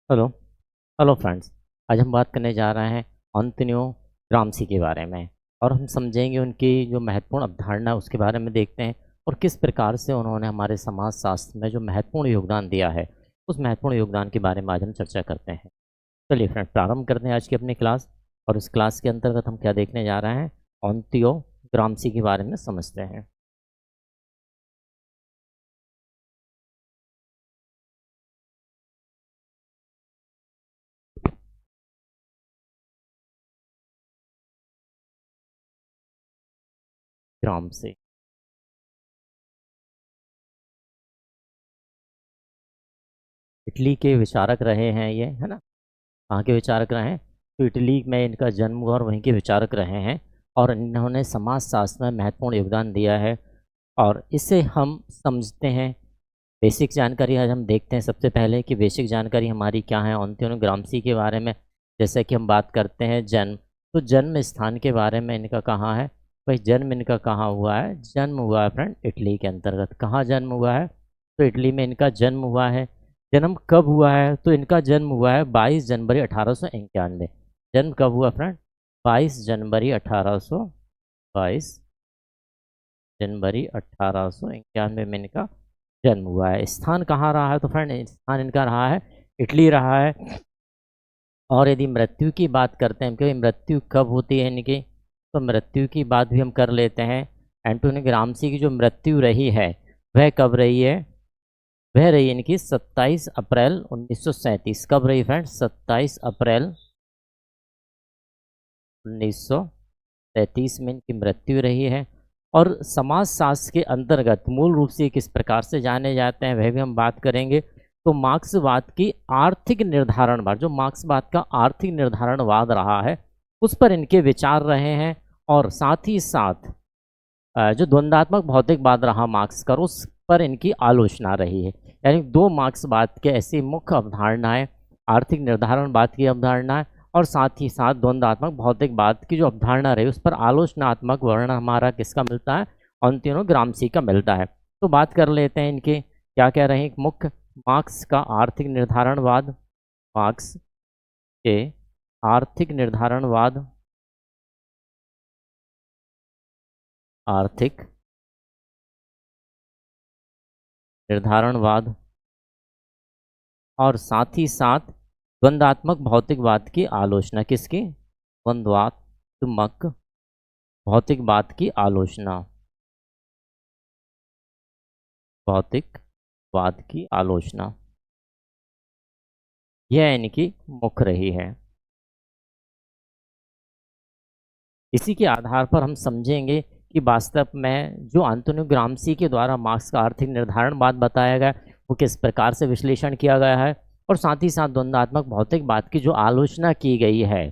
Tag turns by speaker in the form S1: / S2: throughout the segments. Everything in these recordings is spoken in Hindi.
S1: Hello hello friends. आज हम बात करने जा रहे हैं अंतोनियो ग्राम्सी के बारे में। और हम समझेंगे उनकी जो महत्वपूर्ण अवधारणा है उसके बारे में देखते हैं और किस प्रकार से उन्होंने हमारे समाज शास्त्र में जो महत्वपूर्ण योगदान दिया है उस महत्वपूर्ण योगदान के बारे में आज हम चर्चा करते हैं। चलिए फ्रेंड्स, प्रारंभ करते हैं आज की अपनी क्लास। और इस क्लास के अंतर्गत हम क्या देखने जा रहे हैं, अंतोनियो ग्राम्सी के बारे में समझते हैं। ग्राम्सी इटली के विचारक रहे हैं, ये है ना। कहाँ के विचारक रहे हैं? तो इटली में इनका जन्म हुआ और वहीं के विचारक रहे हैं। और इन्होंने समाजशास्त्र में महत्वपूर्ण योगदान दिया है। और इसे हम समझते हैं। बेसिक जानकारी आज हम देखते हैं सबसे पहले कि बेसिक जानकारी हमारी क्या है अंतोनियो ग्राम्सी के बारे में। जैसे कि हम बात करते हैं जन्म, तो जन्म स्थान के बारे में इनका कहाँ है। भाई जन्म इनका कहाँ हुआ है? जन्म हुआ है फ्रेंड इटली के अंतर्गत। कहाँ जन्म हुआ है? तो इटली में इनका जन्म हुआ है। जन्म कब हुआ है? तो इनका जन्म हुआ है 22 जनवरी 1891। जन्म कब हुआ फ्रेंड? 22 जनवरी 22 जनवरी 1891 में इनका जन्म हुआ है। स्थान कहाँ रहा है? तो फ्रेंड स्थान इनका रहा है इटली रहा है। और यदि मृत्यु की बात करते हैं कि मृत्यु कब होती है इनकी, तो मृत्यु की बात भी हम कर लेते हैं। एंटोनियो ग्राम्सी की जो मृत्यु रही है वह कब रही है? वह रही इनकी 27 अप्रैल 1937। कब रही फ्रेंड? 27 अप्रैल 1937 में इनकी मृत्यु रही है। और समाजशास्त्र के अंतर्गत मूल रूप से किस प्रकार से जाने जाते हैं वह भी हम बात करेंगे। तो मार्क्सवाद की आर्थिक निर्धारणवाद, जो मार्क्सवाद का आर्थिक निर्धारणवाद रहा है उस पर इनके विचार रहे हैं। और साथ ही साथ जो द्वंद्वात्मक भौतिकवाद रहा मार्क्स का, उस पर इनकी आलोचना रही है। यानी दो मार्क्सवाद के ऐसी मुख्य अवधारणाएं, आर्थिक निर्धारणवाद की अवधारणा और साथ ही साथ द्वंद्वात्मक भौतिकवाद की जो अवधारणा रही उस पर आलोचनात्मक वर्णन हमारा किसका मिलता है? अंतोनियो ग्राम्सी का मिलता है। तो बात कर लेते हैं इनके क्या कह रहे हैं। मुख्य मार्क्स का आर्थिक निर्धारणवाद, मार्क्स के आर्थिक निर्धारणवाद, आर्थिक निर्धारणवाद और साथ ही साथ द्वंद्वात्मक भौतिकवाद की आलोचना। किसकी? द्वंद्वात्मक भौतिकवाद की आलोचना, भौतिकवाद की आलोचना, यह इनकी मुख्य रही है। इसी के आधार पर हम समझेंगे कि वास्तव में जो अंतोनियो ग्राम्सी के द्वारा मार्क्स का आर्थिक निर्धारणवाद बताया गया वो किस प्रकार से विश्लेषण किया गया है और साथ ही साथ द्वंद्वात्मक भौतिकवाद की जो आलोचना की गई है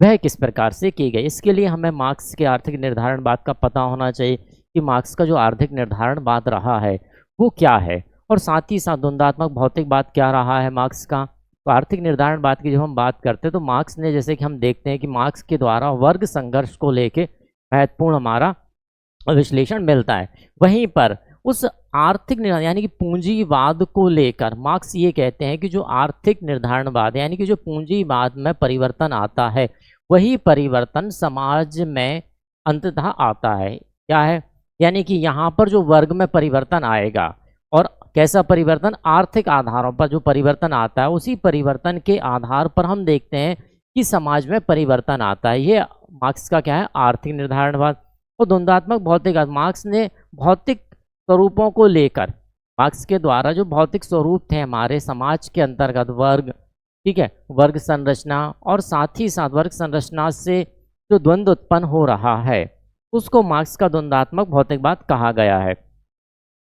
S1: वह किस प्रकार से की गई। इसके लिए हमें मार्क्स के आर्थिक निर्धारणवाद का पता होना चाहिए कि मार्क्स का जो आर्थिक निर्धारणवाद रहा है वो क्या है, और साथ ही साथ द्वंद्वात्मक भौतिकवाद क्या रहा है मार्क्स का। तो आर्थिक निर्धारणवाद की जब हम बात करते हैं तो मार्क्स ने, जैसे कि हम देखते हैं कि मार्क्स के द्वारा वर्ग संघर्ष को लेके महत्वपूर्ण हमारा विश्लेषण मिलता है। वहीं पर उस आर्थिक निर्धारण यानी कि पूंजीवाद को लेकर मार्क्स ये कहते हैं कि जो आर्थिक निर्धारणवाद यानी कि जो पूंजीवाद में परिवर्तन आता है वही परिवर्तन समाज में अंततः आता है। क्या है? यानी कि यहाँ पर जो वर्ग में परिवर्तन आएगा, और कैसा परिवर्तन? आर्थिक आधारों पर जो परिवर्तन आता है उसी परिवर्तन के आधार पर हम देखते हैं कि समाज में परिवर्तन आता है। ये मार्क्स का क्या है? आर्थिक निर्धारणवाद। और द्वंद्वात्मक भौतिकवाद, मार्क्स ने भौतिक स्वरूपों को लेकर, मार्क्स के द्वारा जो भौतिक स्वरूप थे हमारे समाज के अंतर्गत, वर्ग, ठीक है, वर्ग संरचना और साथ ही साथ वर्ग संरचना से जो द्वंद्व उत्पन्न हो रहा है उसको मार्क्स का द्वंद्वात्मक भौतिकवाद कहा गया है।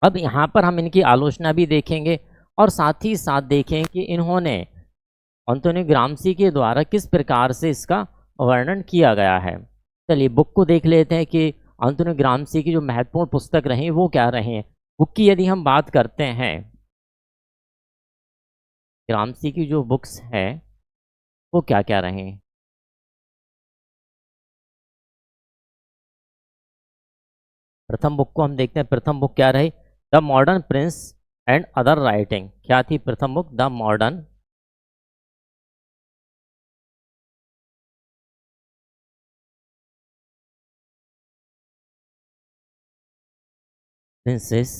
S1: अब यहाँ पर हम इनकी आलोचना भी देखेंगे और साथ ही साथ देखें कि इन्होंने अंतोनियो ग्राम्सी के द्वारा किस प्रकार से इसका वर्णन किया गया है। चलिए बुक को देख लेते हैं कि अंतोनियो ग्राम्सी की जो महत्वपूर्ण पुस्तक रही वो क्या रही हैं। बुक की यदि हम बात करते हैं, ग्राम्सी की जो बुक्स हैं वो क्या क्या रही। प्रथम बुक को हम देखते हैं। प्रथम बुक क्या रही? The modern Prince and other writing. क्या थी प्रथम book? The modern princess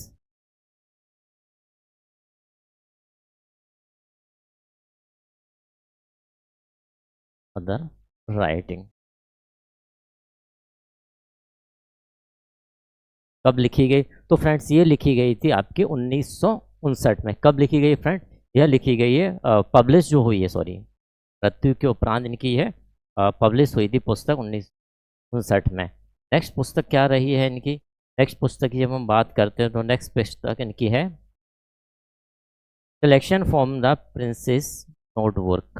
S1: other writing. कब लिखी गई? तो फ्रेंड्स ये लिखी गई थी आपके 1959 में। कब लिखी गई फ्रेंड? यह लिखी गई है, पब्लिश जो हुई है, सॉरी, मृत्यु के उपरांत इनकी है पब्लिश हुई थी पुस्तक 1959 में। नेक्स्ट पुस्तक क्या रही है इनकी? नेक्स्ट पुस्तक की जब हम बात करते हैं तो नेक्स्ट पुस्तक इनकी है collection from the princess notebook.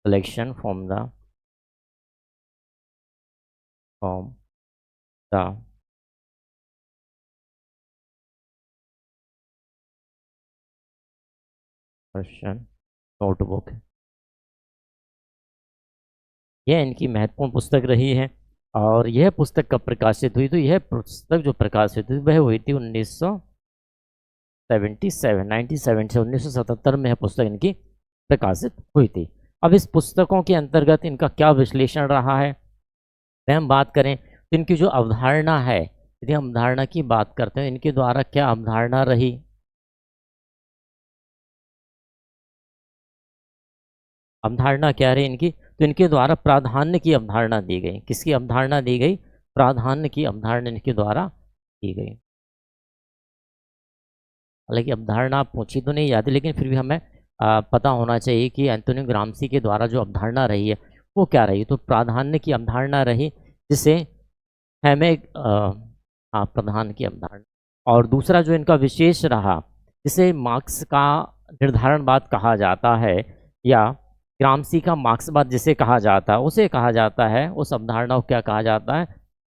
S1: Collection from the Persian notebook. यह इनकी महत्वपूर्ण पुस्तक रही है। और यह पुस्तक कब प्रकाशित हुई? तो यह पुस्तक जो प्रकाशित हुई वह हुई थी 1977 97 से 1977 में यह पुस्तक इनकी प्रकाशित हुई थी। अब इस पुस्तकों के अंतर्गत इनका क्या विश्लेषण रहा है, हम बात करें तो इनकी जो अवधारणा है, यदि हम अवधारणा की बात करते हैं, इनके द्वारा क्या अवधारणा रही? अवधारणा क्या रही इनकी? तो इनके द्वारा प्राधान्य की अवधारणा दी गई। किसकी अवधारणा दी गई? प्राधान्य की अवधारणा इनके द्वारा दी गई। हालांकि अवधारणा आप पूछी तो नहीं जाती, लेकिन फिर भी हमें पता होना चाहिए कि एंटोनियो ग्राम्सी के द्वारा जो अवधारणा रही है वो क्या रही। तो प्राधान्य की अवधारणा रही, जिसे हमें प्राधान्य की अवधारणा। और दूसरा जो इनका विशेष रहा, जिसे मार्क्स का निर्धारणवाद कहा जाता है, या ग्राम्सी का मार्क्सवाद जिसे कहा जाता है, उसे कहा जाता है, उस अवधारणा को क्या कहा जाता है?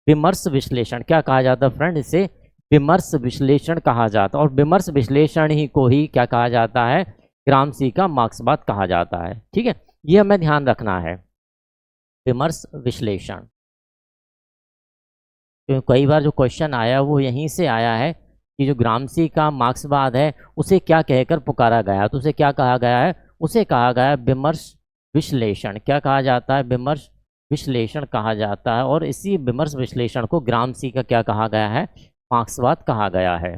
S1: विमर्श विश्लेषण। क्या कहा जाता है फ्रेंड? इसे विमर्श विश्लेषण कहा जाता है। और विमर्श विश्लेषण ही को ही क्या कहा जाता है? ग्राम्सी का मार्क्सवाद कहा जाता है। ठीक है, ये हमें ध्यान रखना है, विमर्श विश्लेषण। तो कई बार जो क्वेश्चन आया वो यहीं से आया है कि जो ग्राम्सी का मार्क्सवाद है उसे क्या कहकर पुकारा गया। तो उसे क्या कहा गया है? उसे कहा गया है विमर्श विश्लेषण। क्या कहा जाता है? विमर्श विश्लेषण कहा जाता है। और इसी विमर्श विश्लेषण को ग्राम्सी का क्या कहा गया है? मार्क्सवाद कहा गया है।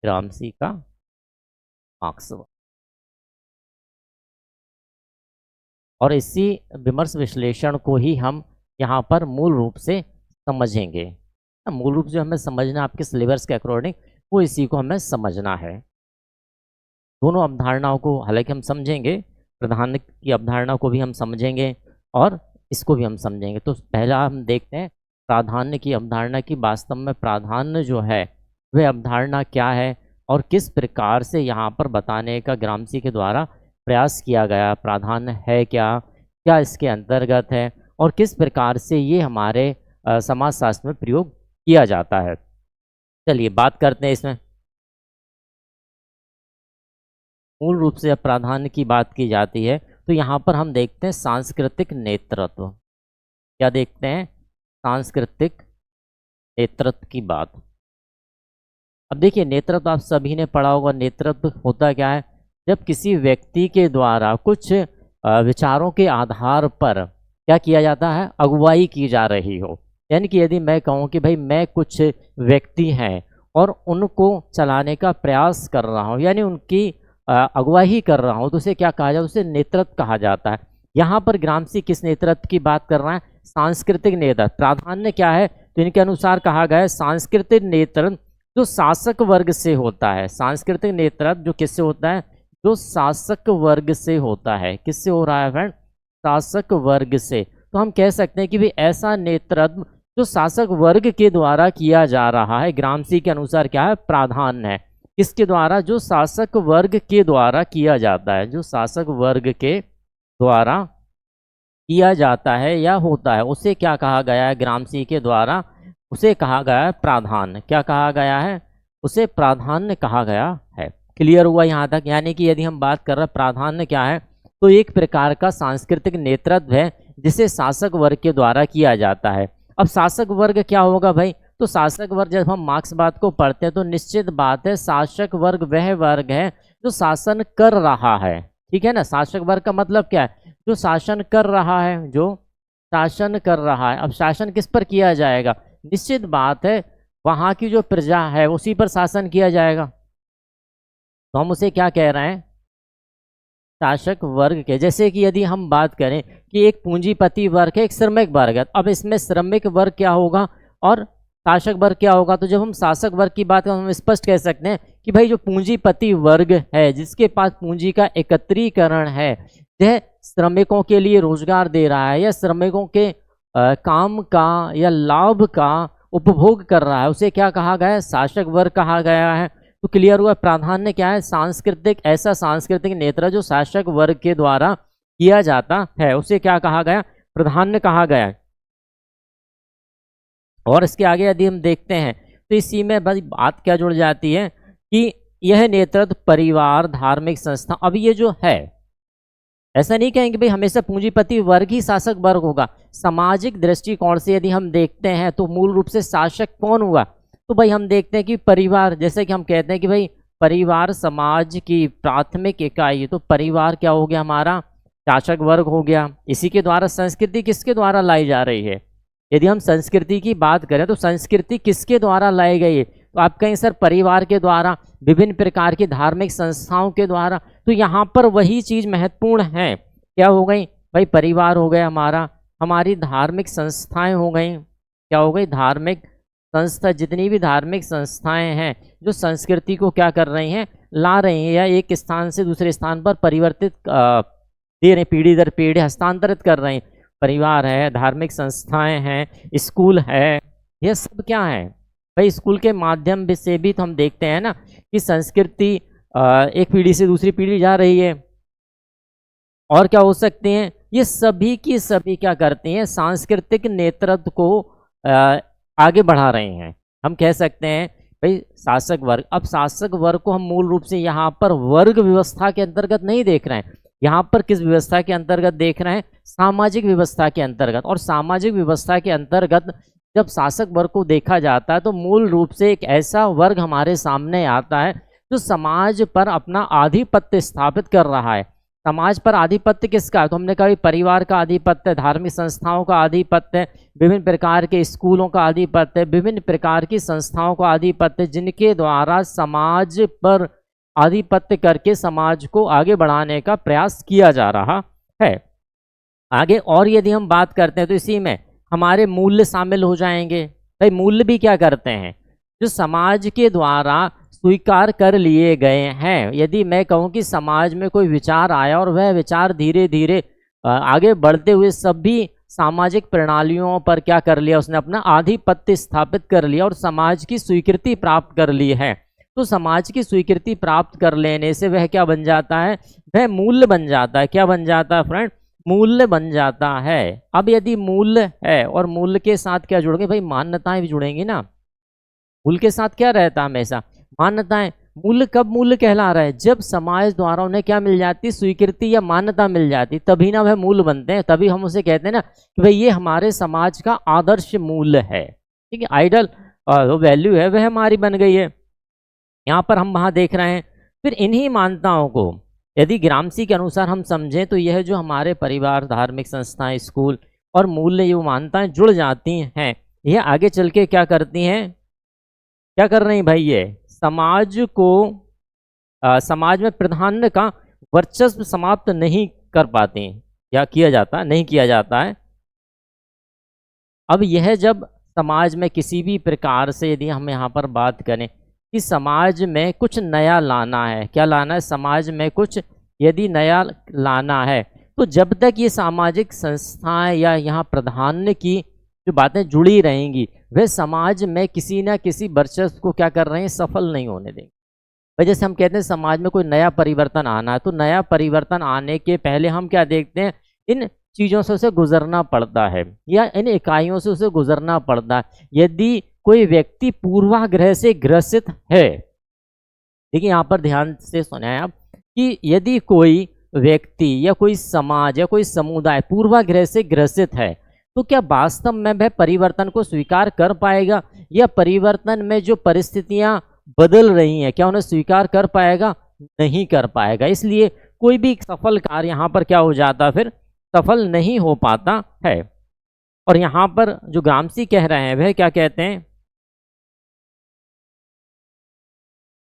S1: ग्राम्सी का मार्क्सवाद। और इसी विमर्श विश्लेषण को ही हम यहाँ पर मूल रूप से समझेंगे। मूल रूप से हमें समझना आपके सिलेबस के अकॉर्डिंग, वो इसी को हमें समझना है। दोनों अवधारणाओं को हालांकि हम समझेंगे, प्राधान्य की अवधारणा को भी हम समझेंगे और इसको भी हम समझेंगे। तो पहला हम देखते हैं प्राधान्य की अवधारणा की। वास्तव में प्राधान्य जो है वह अवधारणा क्या है और किस प्रकार से यहाँ पर बताने का ग्राम्सी के द्वारा प्रयास किया गया। प्राधान्य है क्या, क्या इसके अंतर्गत है, और किस प्रकार से ये हमारे समाजशास्त्र में प्रयोग किया जाता है। चलिए बात करते हैं इसमें। मूल रूप से जब प्राधान्य की बात की जाती है तो यहाँ पर हम देखते हैं सांस्कृतिक नेतृत्व। क्या देखते हैं? सांस्कृतिक नेतृत्व की बात। अब देखिए, नेतृत्व आप सभी ने पढ़ा होगा। नेतृत्व होता क्या है? जब किसी व्यक्ति के द्वारा कुछ विचारों के आधार पर क्या किया जाता है? अगुवाई की जा रही हो। यानी कि यदि मैं कहूँ कि भाई मैं कुछ व्यक्ति हैं और उनको चलाने का प्रयास कर रहा हूँ, यानी उनकी अगुवाई कर रहा हूँ, तो उसे क्या कहा जाता है? उसे नेतृत्व कहा जाता है। यहाँ पर ग्राम्सी किस नेतृत्व की बात कर रहा है? सांस्कृतिक नेतृत्व। प्राधान्य क्या है? तो इनके अनुसार कहा गया है सांस्कृतिक नेतृत्व जो शासक वर्ग से होता है। सांस्कृतिक नेतृत्व जो किससे होता है? जो शासक वर्ग से होता है। किससे हो रहा है फ्रेंड? शासक वर्ग से। तो हम कह सकते हैं कि भी ऐसा नेतृत्व जो शासक वर्ग के द्वारा किया जा रहा है, ग्राम्सी के अनुसार क्या है? प्राधान्य है। किसके द्वारा? जो शासक वर्ग के द्वारा किया जाता है। जो शासक वर्ग के द्वारा किया जाता है या होता है, उसे क्या कहा गया है? ग्राम्सी के द्वारा उसे कहा गया है प्राधान्य। क्या कहा गया है? उसे प्राधान्य कहा गया है। क्लियर हुआ यहाँ तक? यानी कि यदि हम बात कर रहे हैं प्राधान्य क्या है, तो एक प्रकार का सांस्कृतिक नेतृत्व है जिसे शासक वर्ग के द्वारा किया जाता है। अब शासक वर्ग क्या होगा भाई? तो शासक वर्ग, जब हम मार्क्सवाद को पढ़ते हैं तो निश्चित बात है शासक वर्ग वह वर्ग है जो शासन कर रहा है। ठीक है ना? शासक वर्ग का मतलब क्या है? जो शासन कर रहा है, जो शासन कर रहा है। अब शासन किस पर किया जाएगा? निश्चित बात है वहाँ की जो प्रजा है उसी पर शासन किया जाएगा। तो हम उसे क्या कह रहे हैं? शासक वर्ग के। जैसे कि यदि हम बात करें कि एक पूंजीपति वर्ग है, एक श्रमिक वर्ग है, अब इसमें श्रमिक वर्ग क्या होगा और शासक वर्ग क्या होगा? तो जब हम शासक वर्ग की बात करें हम स्पष्ट कह सकते हैं कि भाई जो पूंजीपति वर्ग है, जिसके पास पूंजी का एकत्रीकरण है, यह श्रमिकों के लिए रोजगार दे रहा है या श्रमिकों के काम का या लाभ का उपभोग कर रहा है, उसे क्या कहा गया है? शासक वर्ग कहा गया है। तो क्लियर हुआ, प्राधान्य क्या है? सांस्कृतिक, ऐसा सांस्कृतिक नेतृत्व जो शासक वर्ग के द्वारा किया जाता है उसे क्या कहा गया? प्राधान्य कहा गया है। और इसके आगे यदि हम देखते हैं तो इसी में बस बात क्या जुड़ जाती है कि यह नेतृत्व परिवार, धार्मिक संस्था। अब ये जो है, ऐसा नहीं कहेंगे भाई हमेशा पूंजीपति वर्ग ही शासक वर्ग होगा। सामाजिक दृष्टिकोण से यदि हम देखते हैं तो मूल रूप से शासक कौन हुआ? तो भाई हम देखते हैं कि परिवार, जैसे कि हम कहते हैं कि भाई परिवार समाज की प्राथमिक इकाई, तो परिवार क्या हो गया? हमारा शासक वर्ग हो गया। इसी के द्वारा संस्कृति किसके द्वारा लाई जा रही है? यदि हम संस्कृति की बात करें तो संस्कृति किसके द्वारा लाई गई है? तो आप कहें सर परिवार के द्वारा, विभिन्न प्रकार की धार्मिक संस्थाओं के द्वारा। तो यहाँ पर वही चीज़ महत्वपूर्ण है, क्या हो गई भाई? परिवार हो गया हमारा, हमारी धार्मिक संस्थाएं हो गई, क्या हो गई? धार्मिक संस्था। जितनी भी धार्मिक संस्थाएं हैं जो संस्कृति को क्या कर रही हैं? ला रही हैं या एक स्थान से दूसरे स्थान पर परिवर्तित दे रहे, पीढ़ी दर पीढ़ी हस्तांतरित कर रहे हैं। परिवार है, धार्मिक संस्थाएं हैं, स्कूल है, यह सब क्या है भाई? स्कूल के माध्यम से भी तो हम देखते हैं ना कि संस्कृति एक पीढ़ी से दूसरी पीढ़ी जा रही है। और क्या हो सकते हैं? ये सभी की सभी क्या करती हैं? सांस्कृतिक नेतृत्व को आगे बढ़ा रहे हैं। हम कह सकते हैं भाई शासक वर्ग। अब शासक वर्ग को हम मूल रूप से यहाँ पर वर्ग व्यवस्था के अंतर्गत नहीं देख रहे हैं, यहाँ पर किस व्यवस्था के अंतर्गत देख रहे हैं? सामाजिक व्यवस्था के अंतर्गत। और सामाजिक व्यवस्था के अंतर्गत जब शासक वर्ग को देखा जाता है तो मूल रूप से एक ऐसा वर्ग हमारे सामने आता है जो समाज पर अपना आधिपत्य स्थापित कर रहा है। समाज पर आधिपत्य किसका है? तो हमने कहा परिवार का आधिपत्य, धार्मिक संस्थाओं का आधिपत्य, विभिन्न प्रकार के स्कूलों का आधिपत्य, विभिन्न प्रकार की संस्थाओं का आधिपत्य, जिनके द्वारा समाज पर आधिपत्य करके समाज को आगे बढ़ाने का प्रयास किया जा रहा है। आगे और यदि हम बात करते हैं तो इसी में हमारे मूल्य शामिल हो जाएंगे। भाई मूल्य भी क्या करते हैं? जो समाज के द्वारा स्वीकार कर लिए गए हैं। यदि मैं कहूँ कि समाज में कोई विचार आया और वह विचार धीरे धीरे आगे बढ़ते हुए सभी सामाजिक प्रणालियों पर क्या कर लिया? उसने अपना आधिपत्य स्थापित कर लिया और समाज की स्वीकृति प्राप्त कर ली है। तो समाज की स्वीकृति प्राप्त कर लेने से वह क्या बन जाता है? वह मूल्य बन जाता है। क्या बन जाता है फ्रेंड? मूल्य बन जाता है। अब यदि मूल्य है और मूल्य के साथ क्या जुड़ेंगे? भाई मान्यताएं भी जुड़ेंगी ना। मूल्य के साथ क्या रहता है? हमेशा मान्यताएं। मूल्य कब मूल्य कहला रहा है? जब समाज द्वारा उन्हें क्या मिल जाती? स्वीकृति या मान्यता मिल जाती, तभी ना वह मूल्य बनते हैं। तभी हम उसे कहते हैं ना कि भाई ये हमारे समाज का आदर्श मूल्य है, ठीक है, आइडल वैल्यू है, वह हमारी बन गई है। यहाँ पर हम वहाँ देख रहे हैं। फिर इन्हीं मान्यताओं को यदि ग्रामसी के अनुसार हम समझें तो यह जो हमारे परिवार, धार्मिक संस्थाएं, स्कूल और मूल्य ये मान्यताएं जुड़ जाती हैं, यह आगे चल के क्या करती हैं? क्या कर रही हैं भाई? ये समाज को समाज में प्राधान्य का वर्चस्व समाप्त नहीं कर पाती या किया जाता नहीं किया जाता है। अब यह जब समाज में किसी भी प्रकार से यदि हम यहाँ पर बात करें कि समाज में कुछ नया लाना है, क्या लाना है? समाज में कुछ यदि नया लाना है तो जब तक ये सामाजिक संस्थाएं या यहाँ प्राधान्य की जो बातें जुड़ी रहेंगी वे समाज में किसी न किसी वर्चस्व को क्या कर रहे हैं? सफल नहीं होने देंगे। भाई जैसे हम कहते हैं समाज में कोई नया परिवर्तन आना है तो नया परिवर्तन आने के पहले हम क्या देखते हैं? इन चीज़ों से उसे गुजरना पड़ता है या इन इकाइयों से उसे गुजरना पड़ता है। यदि कोई व्यक्ति पूर्वाग्रह से ग्रसित है, देखिए यहाँ पर ध्यान से सुने आप कि यदि कोई व्यक्ति या कोई समाज या कोई समुदाय पूर्वाग्रह से ग्रसित है तो क्या वास्तव में वह परिवर्तन को स्वीकार कर पाएगा? या परिवर्तन में जो परिस्थितियां बदल रही हैं क्या उन्हें स्वीकार कर पाएगा? नहीं कर पाएगा। इसलिए कोई भी सफल कार्य यहाँ पर क्या हो जाता? फिर सफल नहीं हो पाता है। और यहाँ पर जो ग्रामसी कह रहे हैं वह क्या कहते हैं,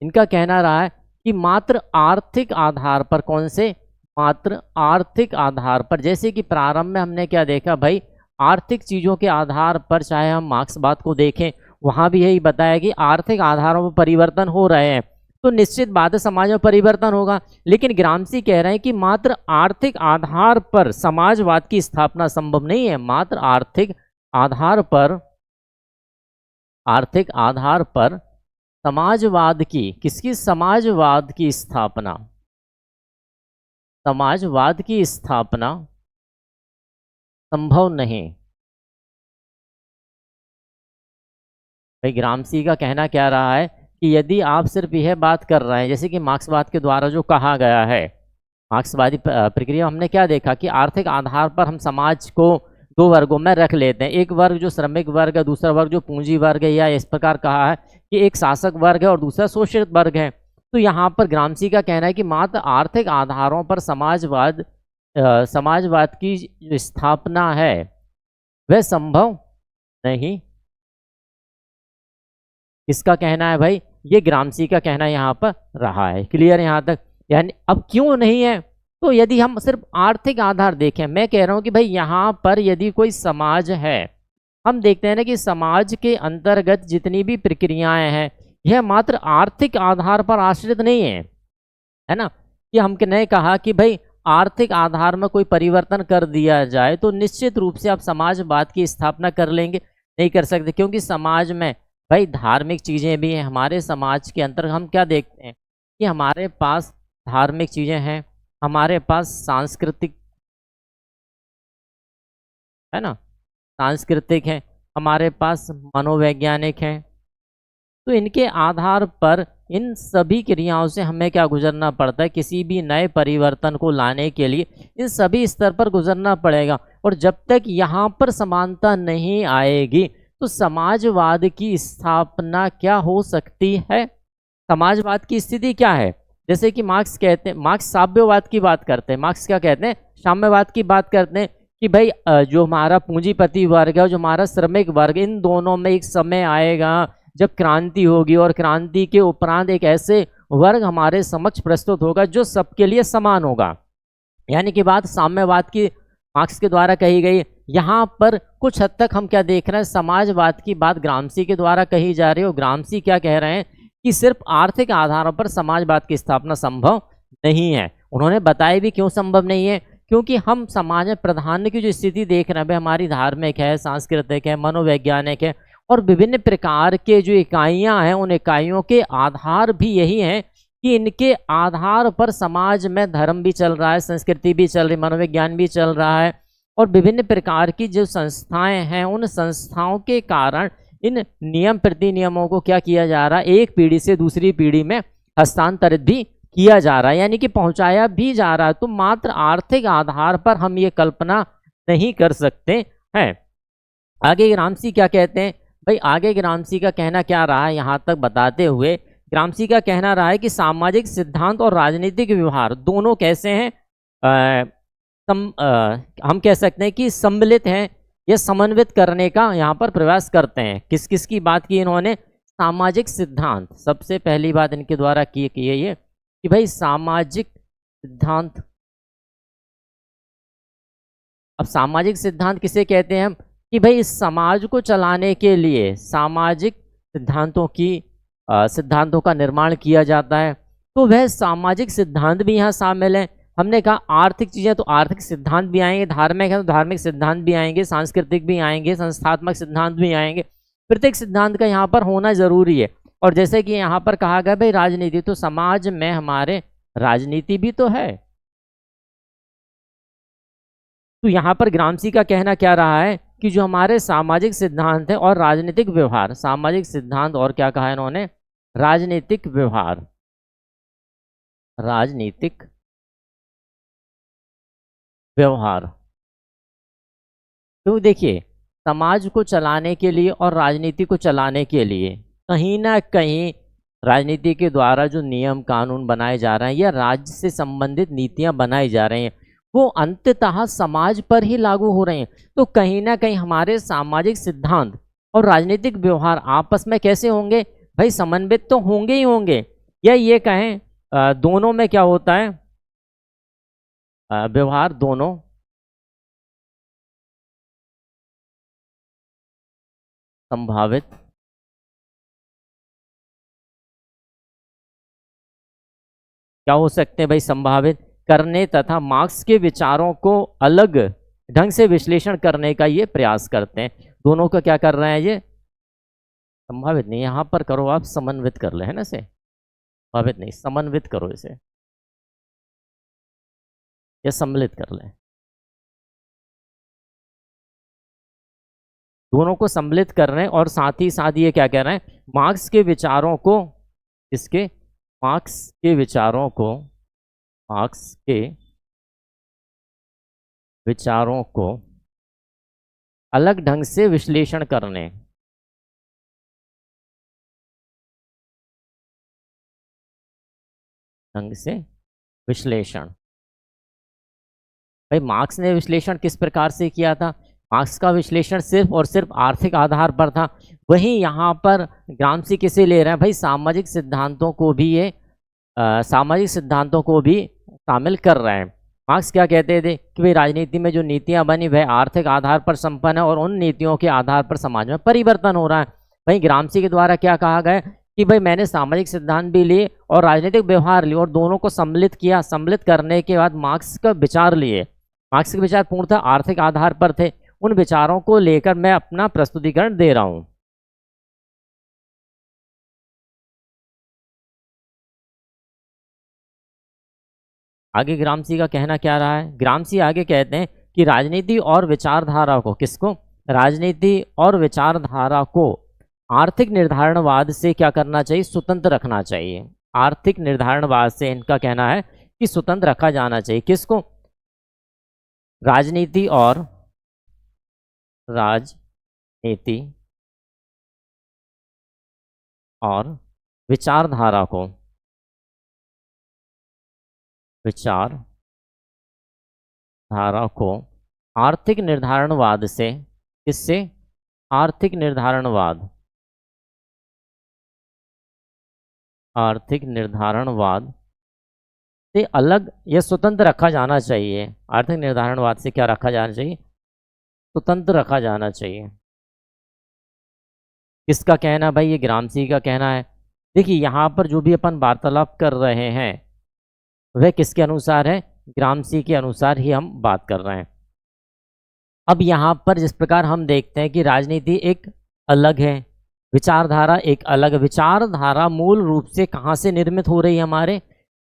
S1: इनका कहना रहा है कि मात्र आर्थिक आधार पर, कौन से, मात्र आर्थिक आधार पर, जैसे कि प्रारंभ में हमने क्या देखा भाई, आर्थिक चीजों के आधार पर, चाहे हम मार्क्सवाद को देखें वहां भी यही बताया कि आर्थिक आधारों पर परिवर्तन हो रहे हैं, तो निश्चित बात है समाज में परिवर्तन होगा। लेकिन ग्रामसी कह रहे हैं कि मात्र आर्थिक आधार पर समाजवाद की स्थापना संभव नहीं है। मात्र आर्थिक आधार पर, आर्थिक आधार पर समाजवाद की, किसकी, समाजवाद की स्थापना, समाजवाद की स्थापना संभव नहीं। भाई ग्रामसी का कहना क्या रहा है कि यदि आप सिर्फ यह बात कर रहे हैं, जैसे कि मार्क्सवाद के द्वारा जो कहा गया है, मार्क्सवादी प्रक्रिया हमने क्या देखा कि आर्थिक आधार पर हम समाज को दो वर्गों में रख लेते हैं, एक वर्ग जो श्रमिक वर्ग है, दूसरा वर्ग जो पूंजी वर्ग है, या इस प्रकार कहा है कि एक शासक वर्ग है और दूसरा शोषित वर्ग है। तो यहाँ पर ग्रामसी का कहना है कि मात्र आर्थिक आधारों पर समाजवाद, समाजवाद की जो स्थापना है वह संभव नहीं। किसका कहना है भाई, ये ग्रामसी का कहना यहाँ पर रहा है। क्लियर यहाँ तक। यानी अब क्यों नहीं है, तो यदि हम सिर्फ आर्थिक आधार देखें, मैं कह रहा हूँ कि भाई यहाँ पर यदि कोई समाज है, हम देखते हैं ना कि समाज के अंतर्गत जितनी भी प्रक्रियाएं हैं यह मात्र आर्थिक आधार पर आश्रित नहीं है ना, कि हमने कहा कि भाई आर्थिक आधार में कोई परिवर्तन कर दिया जाए तो निश्चित रूप से आप समाजवाद की स्थापना कर लेंगे, नहीं कर सकते, क्योंकि समाज में भाई धार्मिक चीज़ें भी हैं। हमारे समाज के अंतर्गत हम क्या देखते हैं कि हमारे पास धार्मिक चीज़ें हैं, हमारे पास सांस्कृतिक, है ना, सांस्कृतिक है, हमारे पास मनोवैज्ञानिक हैं। तो इनके आधार पर इन सभी क्रियाओं से हमें क्या गुजरना पड़ता है, किसी भी नए परिवर्तन को लाने के लिए इन सभी स्तर पर गुजरना पड़ेगा। और जब तक यहाँ पर समानता नहीं आएगी तो समाजवाद की स्थापना क्या हो सकती है। समाजवाद की स्थिति क्या है, जैसे कि मार्क्स कहते हैं, मार्क्स साम्यवाद की बात करते हैं, मार्क्स क्या कहते हैं, साम्यवाद की बात करते हैं कि भाई जो हमारा पूंजीपति वर्ग है, जो हमारा श्रमिक वर्ग, इन दोनों में एक समय आएगा जब क्रांति होगी और क्रांति के उपरांत एक ऐसे वर्ग हमारे समक्ष प्रस्तुत होगा जो सबके लिए समान होगा। यानी कि बात साम्यवाद की मार्क्स के द्वारा कही गई। यहाँ पर कुछ हद तक हम क्या देख रहे हैं, समाजवाद की बात ग्रामसी के द्वारा कही जा रही है। और ग्रामसी क्या कह रहे हैं कि सिर्फ आर्थिक आधारों पर समाजवाद की स्थापना संभव नहीं है। उन्होंने बताया भी क्यों संभव नहीं है, क्योंकि हम समाज में प्राधान्य की जो स्थिति देख रहे हैं भाई, हमारी धार्मिक है, सांस्कृतिक है, मनोवैज्ञानिक है, और विभिन्न प्रकार के जो इकाइयां हैं उन इकाइयों के आधार भी यही हैं कि इनके आधार पर समाज में धर्म भी चल रहा है, संस्कृति भी चल रही, मनोविज्ञान भी चल रहा है, और विभिन्न प्रकार की जो संस्थाएं हैं उन संस्थाओं के कारण इन नियम प्रतिनियमों को क्या किया जा रहा है, एक पीढ़ी से दूसरी पीढ़ी में हस्तांतरित भी किया जा रहा है, यानी कि पहुंचाया भी जा रहा है। तो मात्र आर्थिक आधार पर हम ये कल्पना नहीं कर सकते हैं। आगे ग्रामसी क्या कहते हैं भाई, आगे ग्रामसी का कहना क्या रहा है, यहाँ तक बताते हुए ग्रामसी का कहना रहा है कि सामाजिक सिद्धांत और राजनीतिक व्यवहार दोनों कैसे हैं, हम कह सकते हैं कि सम्मिलित हैं, ये समन्वित करने का यहाँ पर प्रयास करते हैं। किस किस की बात की इन्होंने, सामाजिक सिद्धांत, सबसे पहली बात इनके द्वारा की है ये कि भाई सामाजिक सिद्धांत। अब सामाजिक सिद्धांत किसे कहते हैं हम, कि भाई इस समाज को चलाने के लिए सामाजिक सिद्धांतों का निर्माण किया जाता है। तो वह सामाजिक सिद्धांत भी यहाँ शामिल है। हमने कहा आर्थिक चीज़ें तो आर्थिक सिद्धांत भी आएंगे, धार्मिक है तो धार्मिक सिद्धांत भी आएंगे, सांस्कृतिक भी आएंगे, संस्थात्मक सिद्धांत भी आएंगे। प्रत्येक सिद्धांत का यहाँ पर होना जरूरी है। और जैसे कि यहाँ पर कहा गया भाई राजनीति, तो समाज में हमारे राजनीति भी तो है। तो यहाँ पर ग्रामसी का कहना क्या रहा है कि जो हमारे सामाजिक सिद्धांत है और राजनीतिक व्यवहार, सामाजिक सिद्धांत और क्या कहा इन्होंने, राजनीतिक व्यवहार, राजनीतिक व्यवहार। तो देखिए समाज को चलाने के लिए और राजनीति को चलाने के लिए कहीं ना कहीं राजनीति के द्वारा जो नियम कानून बनाए जा रहे हैं या राज्य से संबंधित नीतियां बनाई जा रही हैं वो अंततः समाज पर ही लागू हो रहे हैं। तो कहीं ना कहीं हमारे सामाजिक सिद्धांत और राजनीतिक व्यवहार आपस में कैसे होंगे भाई, समन्वित तो होंगे ही होंगे। या ये कहें दोनों में क्या होता है, व्यवहार दोनों संभावित क्या हो सकते हैं भाई, संभावित करने तथा मार्क्स के विचारों को अलग ढंग से विश्लेषण करने का ये प्रयास करते हैं। दोनों का क्या कर रहे हैं ये, संभावित नहीं, यहाँ पर करो आप समन्वित कर ले, है ना, इसे संभावित नहीं समन्वित करो इसे, या सम्मिलित कर ले, दोनों को सम्मिलित कर रहे हैं। और साथ ही साथ ये क्या कह रहे हैं, मार्क्स के विचारों को, इसके मार्क्स के विचारों को, मार्क्स के विचारों को अलग ढंग से विश्लेषण करने, ढंग से विश्लेषण। भाई मार्क्स ने विश्लेषण किस प्रकार से किया था, मार्क्स का विश्लेषण सिर्फ और सिर्फ आर्थिक आधार पर था। वहीं यहाँ पर ग्राम्सी किसे ले रहे हैं भाई, सामाजिक सिद्धांतों को भी ये सामाजिक सिद्धांतों को भी शामिल कर रहे हैं। मार्क्स क्या कहते थे कि भाई राजनीति में जो नीतियां बनी वह आर्थिक आधार पर संपन्न है और उन नीतियों के आधार पर समाज में परिवर्तन हो रहा है। वहीं ग्राम्सी के द्वारा क्या कहा गया कि भाई मैंने सामाजिक सिद्धांत भी लिए और राजनीतिक व्यवहार लिए और दोनों को सम्मिलित किया। सम्मिलित करने के बाद मार्क्स का विचार लिए, मार्क्स के विचार पूर्णतः आर्थिक आधार पर थे। उन विचारों को लेकर मैं अपना प्रस्तुतिकरण दे रहा हूं। आगे ग्राम्सी का कहना क्या रहा है, ग्राम्सी आगे कहते हैं कि राजनीति और विचारधारा को, किसको, राजनीति और विचारधारा को आर्थिक निर्धारणवाद से क्या करना चाहिए, स्वतंत्र रखना चाहिए। आर्थिक निर्धारणवाद से इनका कहना है कि स्वतंत्र रखा जाना चाहिए। किसको, राजनीति और विचारधारा को, विचारधारा को आर्थिक निर्धारणवाद से, किससे, आर्थिक निर्धारणवाद, आर्थिक निर्धारणवाद से अलग या स्वतंत्र रखा जाना चाहिए। आर्थिक निर्धारणवाद से क्या रखा जाना चाहिए, स्वतंत्र रखा जाना चाहिए। किसका कहना भाई, ये ग्राम्सी का कहना है। देखिए यहाँ पर जो भी अपन वार्तालाप कर रहे हैं वह किसके अनुसार है, ग्राम्सी के अनुसार ही हम बात कर रहे हैं। अब यहाँ पर जिस प्रकार हम देखते हैं कि राजनीति एक अलग है, विचारधारा एक अलग। विचारधारा मूल रूप से कहाँ से निर्मित हो रही है, हमारे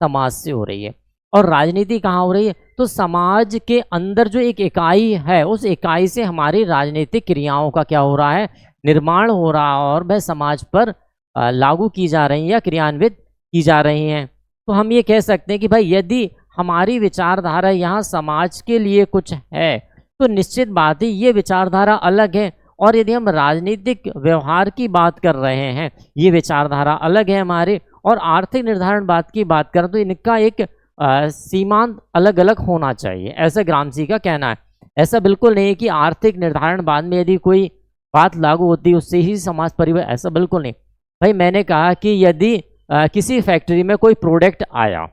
S1: समाज से हो रही है। और राजनीति कहाँ हो रही है, तो समाज के अंदर जो एक इकाई है उस इकाई से हमारी राजनीतिक क्रियाओं का क्या हो रहा है, निर्माण हो रहा है और वह समाज पर लागू की जा रही हैं या क्रियान्वित की जा रही हैं। तो हम ये कह सकते हैं कि भाई यदि हमारी विचारधारा यहाँ समाज के लिए कुछ है तो निश्चित बात ही ये विचारधारा अलग है। और यदि हम राजनीतिक व्यवहार की बात कर रहे हैं, ये विचारधारा अलग है हमारी। और आर्थिक निर्धारण बात की बात करें तो इनका एक सीमांत अलग अलग होना चाहिए, ऐसा ग्राम्सी का कहना है। ऐसा बिल्कुल नहीं है कि आर्थिक निर्धारण बाद में यदि कोई बात लागू होती है उससे ही समाज परिवर्तन, ऐसा बिल्कुल नहीं। भाई मैंने कहा कि यदि किसी फैक्ट्री में कोई प्रोडक्ट आया,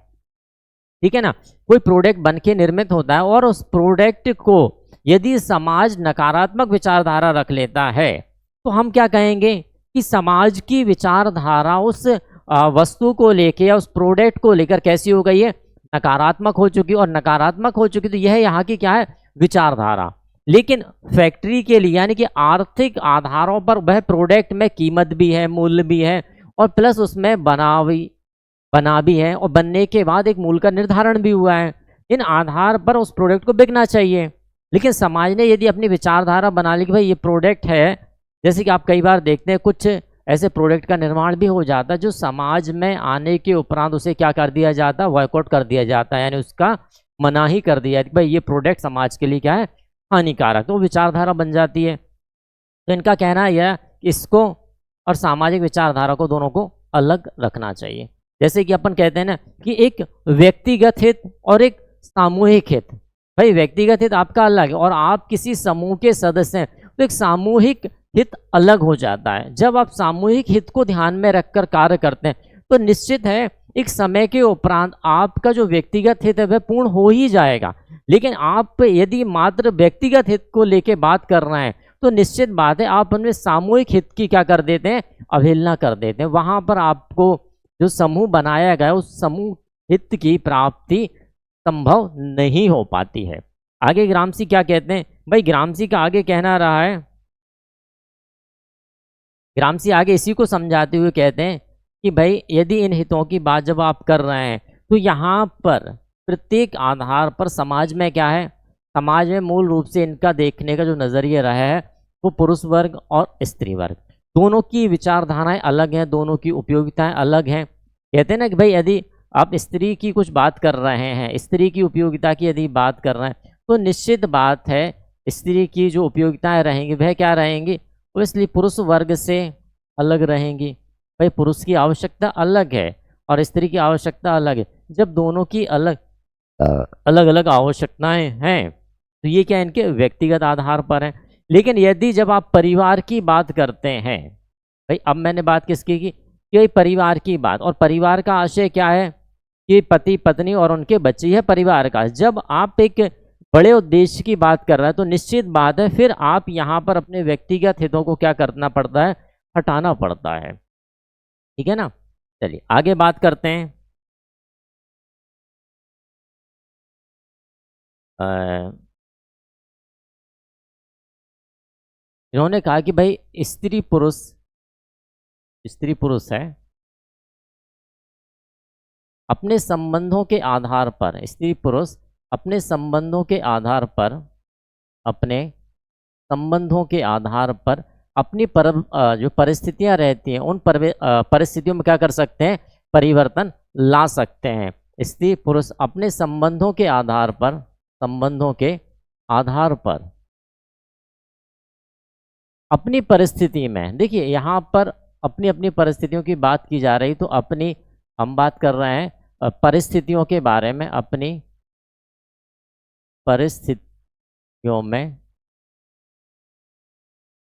S1: ठीक है ना, कोई प्रोडक्ट बन के निर्मित होता है और उस प्रोडक्ट को यदि समाज नकारात्मक विचारधारा रख लेता है तो हम क्या कहेंगे कि समाज की विचारधारा उस वस्तु को लेके या उस प्रोडक्ट को लेकर कैसी हो गई है, नकारात्मक हो चुकी। और नकारात्मक हो चुकी तो यह यहाँ की क्या है, विचारधारा। लेकिन फैक्ट्री के लिए यानी कि आर्थिक आधारों पर वह प्रोडक्ट में कीमत भी है, मूल्य भी है और प्लस उसमें बना भी है और बनने के बाद एक मूल्य का निर्धारण भी हुआ है। इन आधार पर उस प्रोडक्ट को बिकना चाहिए। लेकिन समाज ने यदि अपनी विचारधारा बना ली कि भाई ये प्रोडक्ट है, जैसे कि आप कई बार देखते हैं कुछ ऐसे प्रोडक्ट का निर्माण भी हो जाता है जो समाज में आने के उपरांत उसे क्या कर दिया जाता है, बॉयकॉट कर दिया जाता है, यानी उसका मनाही कर दिया कि भाई ये प्रोडक्ट समाज के लिए क्या है, हानिकारक। तो विचारधारा बन जाती है। तो इनका कहना है यह कि इसको और सामाजिक विचारधारा को दोनों को अलग रखना चाहिए। जैसे कि अपन कहते हैं ना कि एक व्यक्तिगत हित और एक सामूहिक हित, भाई व्यक्तिगत हित आपका अलग है और आप किसी समूह के सदस्य हैं, तो एक सामूहिक हित अलग हो जाता है। जब आप सामूहिक हित को ध्यान में रखकर कार्य करते हैं तो निश्चित है एक समय के उपरांत आपका जो व्यक्तिगत हित है वह पूर्ण हो ही जाएगा। लेकिन आप यदि मात्र व्यक्तिगत हित को लेके बात कर रहे हैं तो निश्चित बात है आप उनमें सामूहिक हित की क्या कर देते हैं, अवहेलना कर देते हैं। वहां पर आपको जो समूह बनाया गया उस समूह हित की प्राप्ति संभव नहीं हो पाती है। आगे ग्रामसी क्या कहते हैं, भाई ग्रामसी का आगे कहना रहा है, ग्रामसी आगे इसी को समझाते हुए कहते हैं कि भाई यदि इन हितों की बात जब आप कर रहे हैं तो यहाँ पर प्रत्येक आधार पर समाज में क्या है, समाज में मूल रूप से इनका देखने का जो नजरिया रहा है वो पुरुष वर्ग और स्त्री वर्ग दोनों की विचारधाराएं अलग हैं, दोनों की उपयोगिताएं अलग हैं। कहते हैं ना कि भाई यदि आप स्त्री की कुछ बात कर रहे हैं, स्त्री की उपयोगिता की यदि बात कर रहे हैं तो निश्चित बात है स्त्री की जो उपयोगिताएं रहेंगी वह क्या रहेंगी, वो इसलिए पुरुष वर्ग से अलग रहेंगी। भाई पुरुष की आवश्यकता अलग है और स्त्री की आवश्यकता अलग है। जब दोनों की अलग अलग अलग आवश्यकताएं हैं तो ये क्या इनके व्यक्तिगत आधार पर है। लेकिन यदि जब आप परिवार की बात करते हैं, भाई अब मैंने बात किसकी की, कि परिवार की बात, और परिवार का आशय क्या है कि पति पत्नी और उनके बच्चे है परिवार का। जब आप एक बड़े उद्देश्य की बात कर रहे हैं तो निश्चित बात है फिर आप यहाँ पर अपने व्यक्तिगत हितों को क्या करना पड़ता है, हटाना पड़ता है। ठीक है ना, चलिए आगे बात करते हैं। इन्होंने कहा कि भाई स्त्री पुरुष है अपने संबंधों के आधार पर, स्त्री पुरुष अपने संबंधों के आधार पर, अपने संबंधों के आधार पर अपनी जो परिस्थितियां रहती हैं उन परिस्थितियों में क्या कर सकते हैं, परिवर्तन ला सकते हैं। स्त्री पुरुष अपने संबंधों के आधार पर, संबंधों के आधार पर अपनी परिस्थिति में, देखिए यहाँ पर अपनी अपनी परिस्थितियों की बात की जा रही, तो अपनी हम बात कर रहे हैं परिस्थितियों के बारे में, अपनी परिस्थितियों में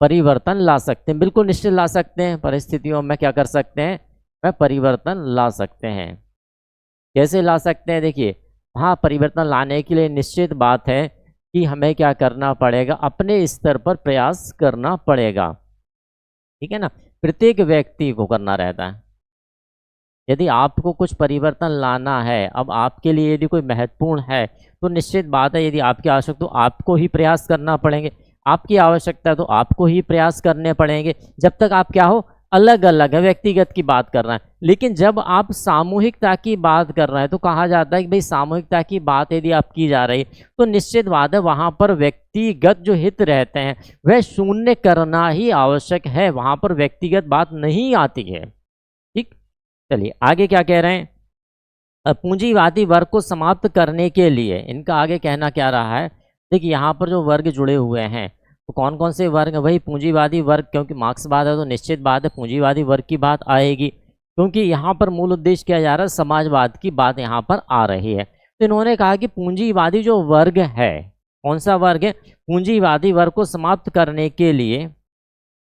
S1: परिवर्तन ला सकते हैं, बिल्कुल निश्चित ला सकते हैं। परिस्थितियों में क्या कर सकते हैं, वह परिवर्तन ला सकते हैं। कैसे ला सकते हैं, देखिए हाँ परिवर्तन लाने के लिए निश्चित बात है कि हमें क्या करना पड़ेगा, अपने स्तर पर प्रयास करना पड़ेगा। ठीक है ना, प्रत्येक व्यक्ति को करना रहता है। यदि आपको कुछ परिवर्तन लाना है, अब आपके लिए यदि कोई महत्वपूर्ण है तो निश्चित बात है यदि आपकी आवश्यकता तो आपको ही प्रयास करना पड़ेंगे, आपकी आवश्यकता है तो आपको ही प्रयास करने पड़ेंगे। जब तक आप क्या हो, अलग अलग है, व्यक्तिगत की बात कर रहे हैं। लेकिन जब आप सामूहिकता की बात कर रहे हैं तो कहा जाता है कि भाई सामूहिकता की बात यदि आप की जा रही तो निश्चित बात है वहां पर व्यक्तिगत जो हित रहते हैं वह शून्य करना ही आवश्यक है, वहां पर व्यक्तिगत बात नहीं आती है। ठीक, चलिए आगे क्या कह रहे हैं, पूंजीवादी वर्ग को समाप्त करने के लिए इनका आगे कहना क्या रहा है। देखिए यहाँ पर जो वर्ग जुड़े हुए हैं तो कौन कौन से वर्ग, वही पूंजीवादी वर्ग, क्योंकि मार्क्सवाद है तो निश्चित बात है पूंजीवादी वर्ग की बात आएगी, क्योंकि यहाँ पर मूल उद्देश्य किया जा रहा है समाजवाद की बात यहाँ पर आ रही है। तो इन्होंने कहा कि पूंजीवादी जो वर्ग है, कौन सा वर्ग है, पूंजीवादी वर्ग को समाप्त करने के लिए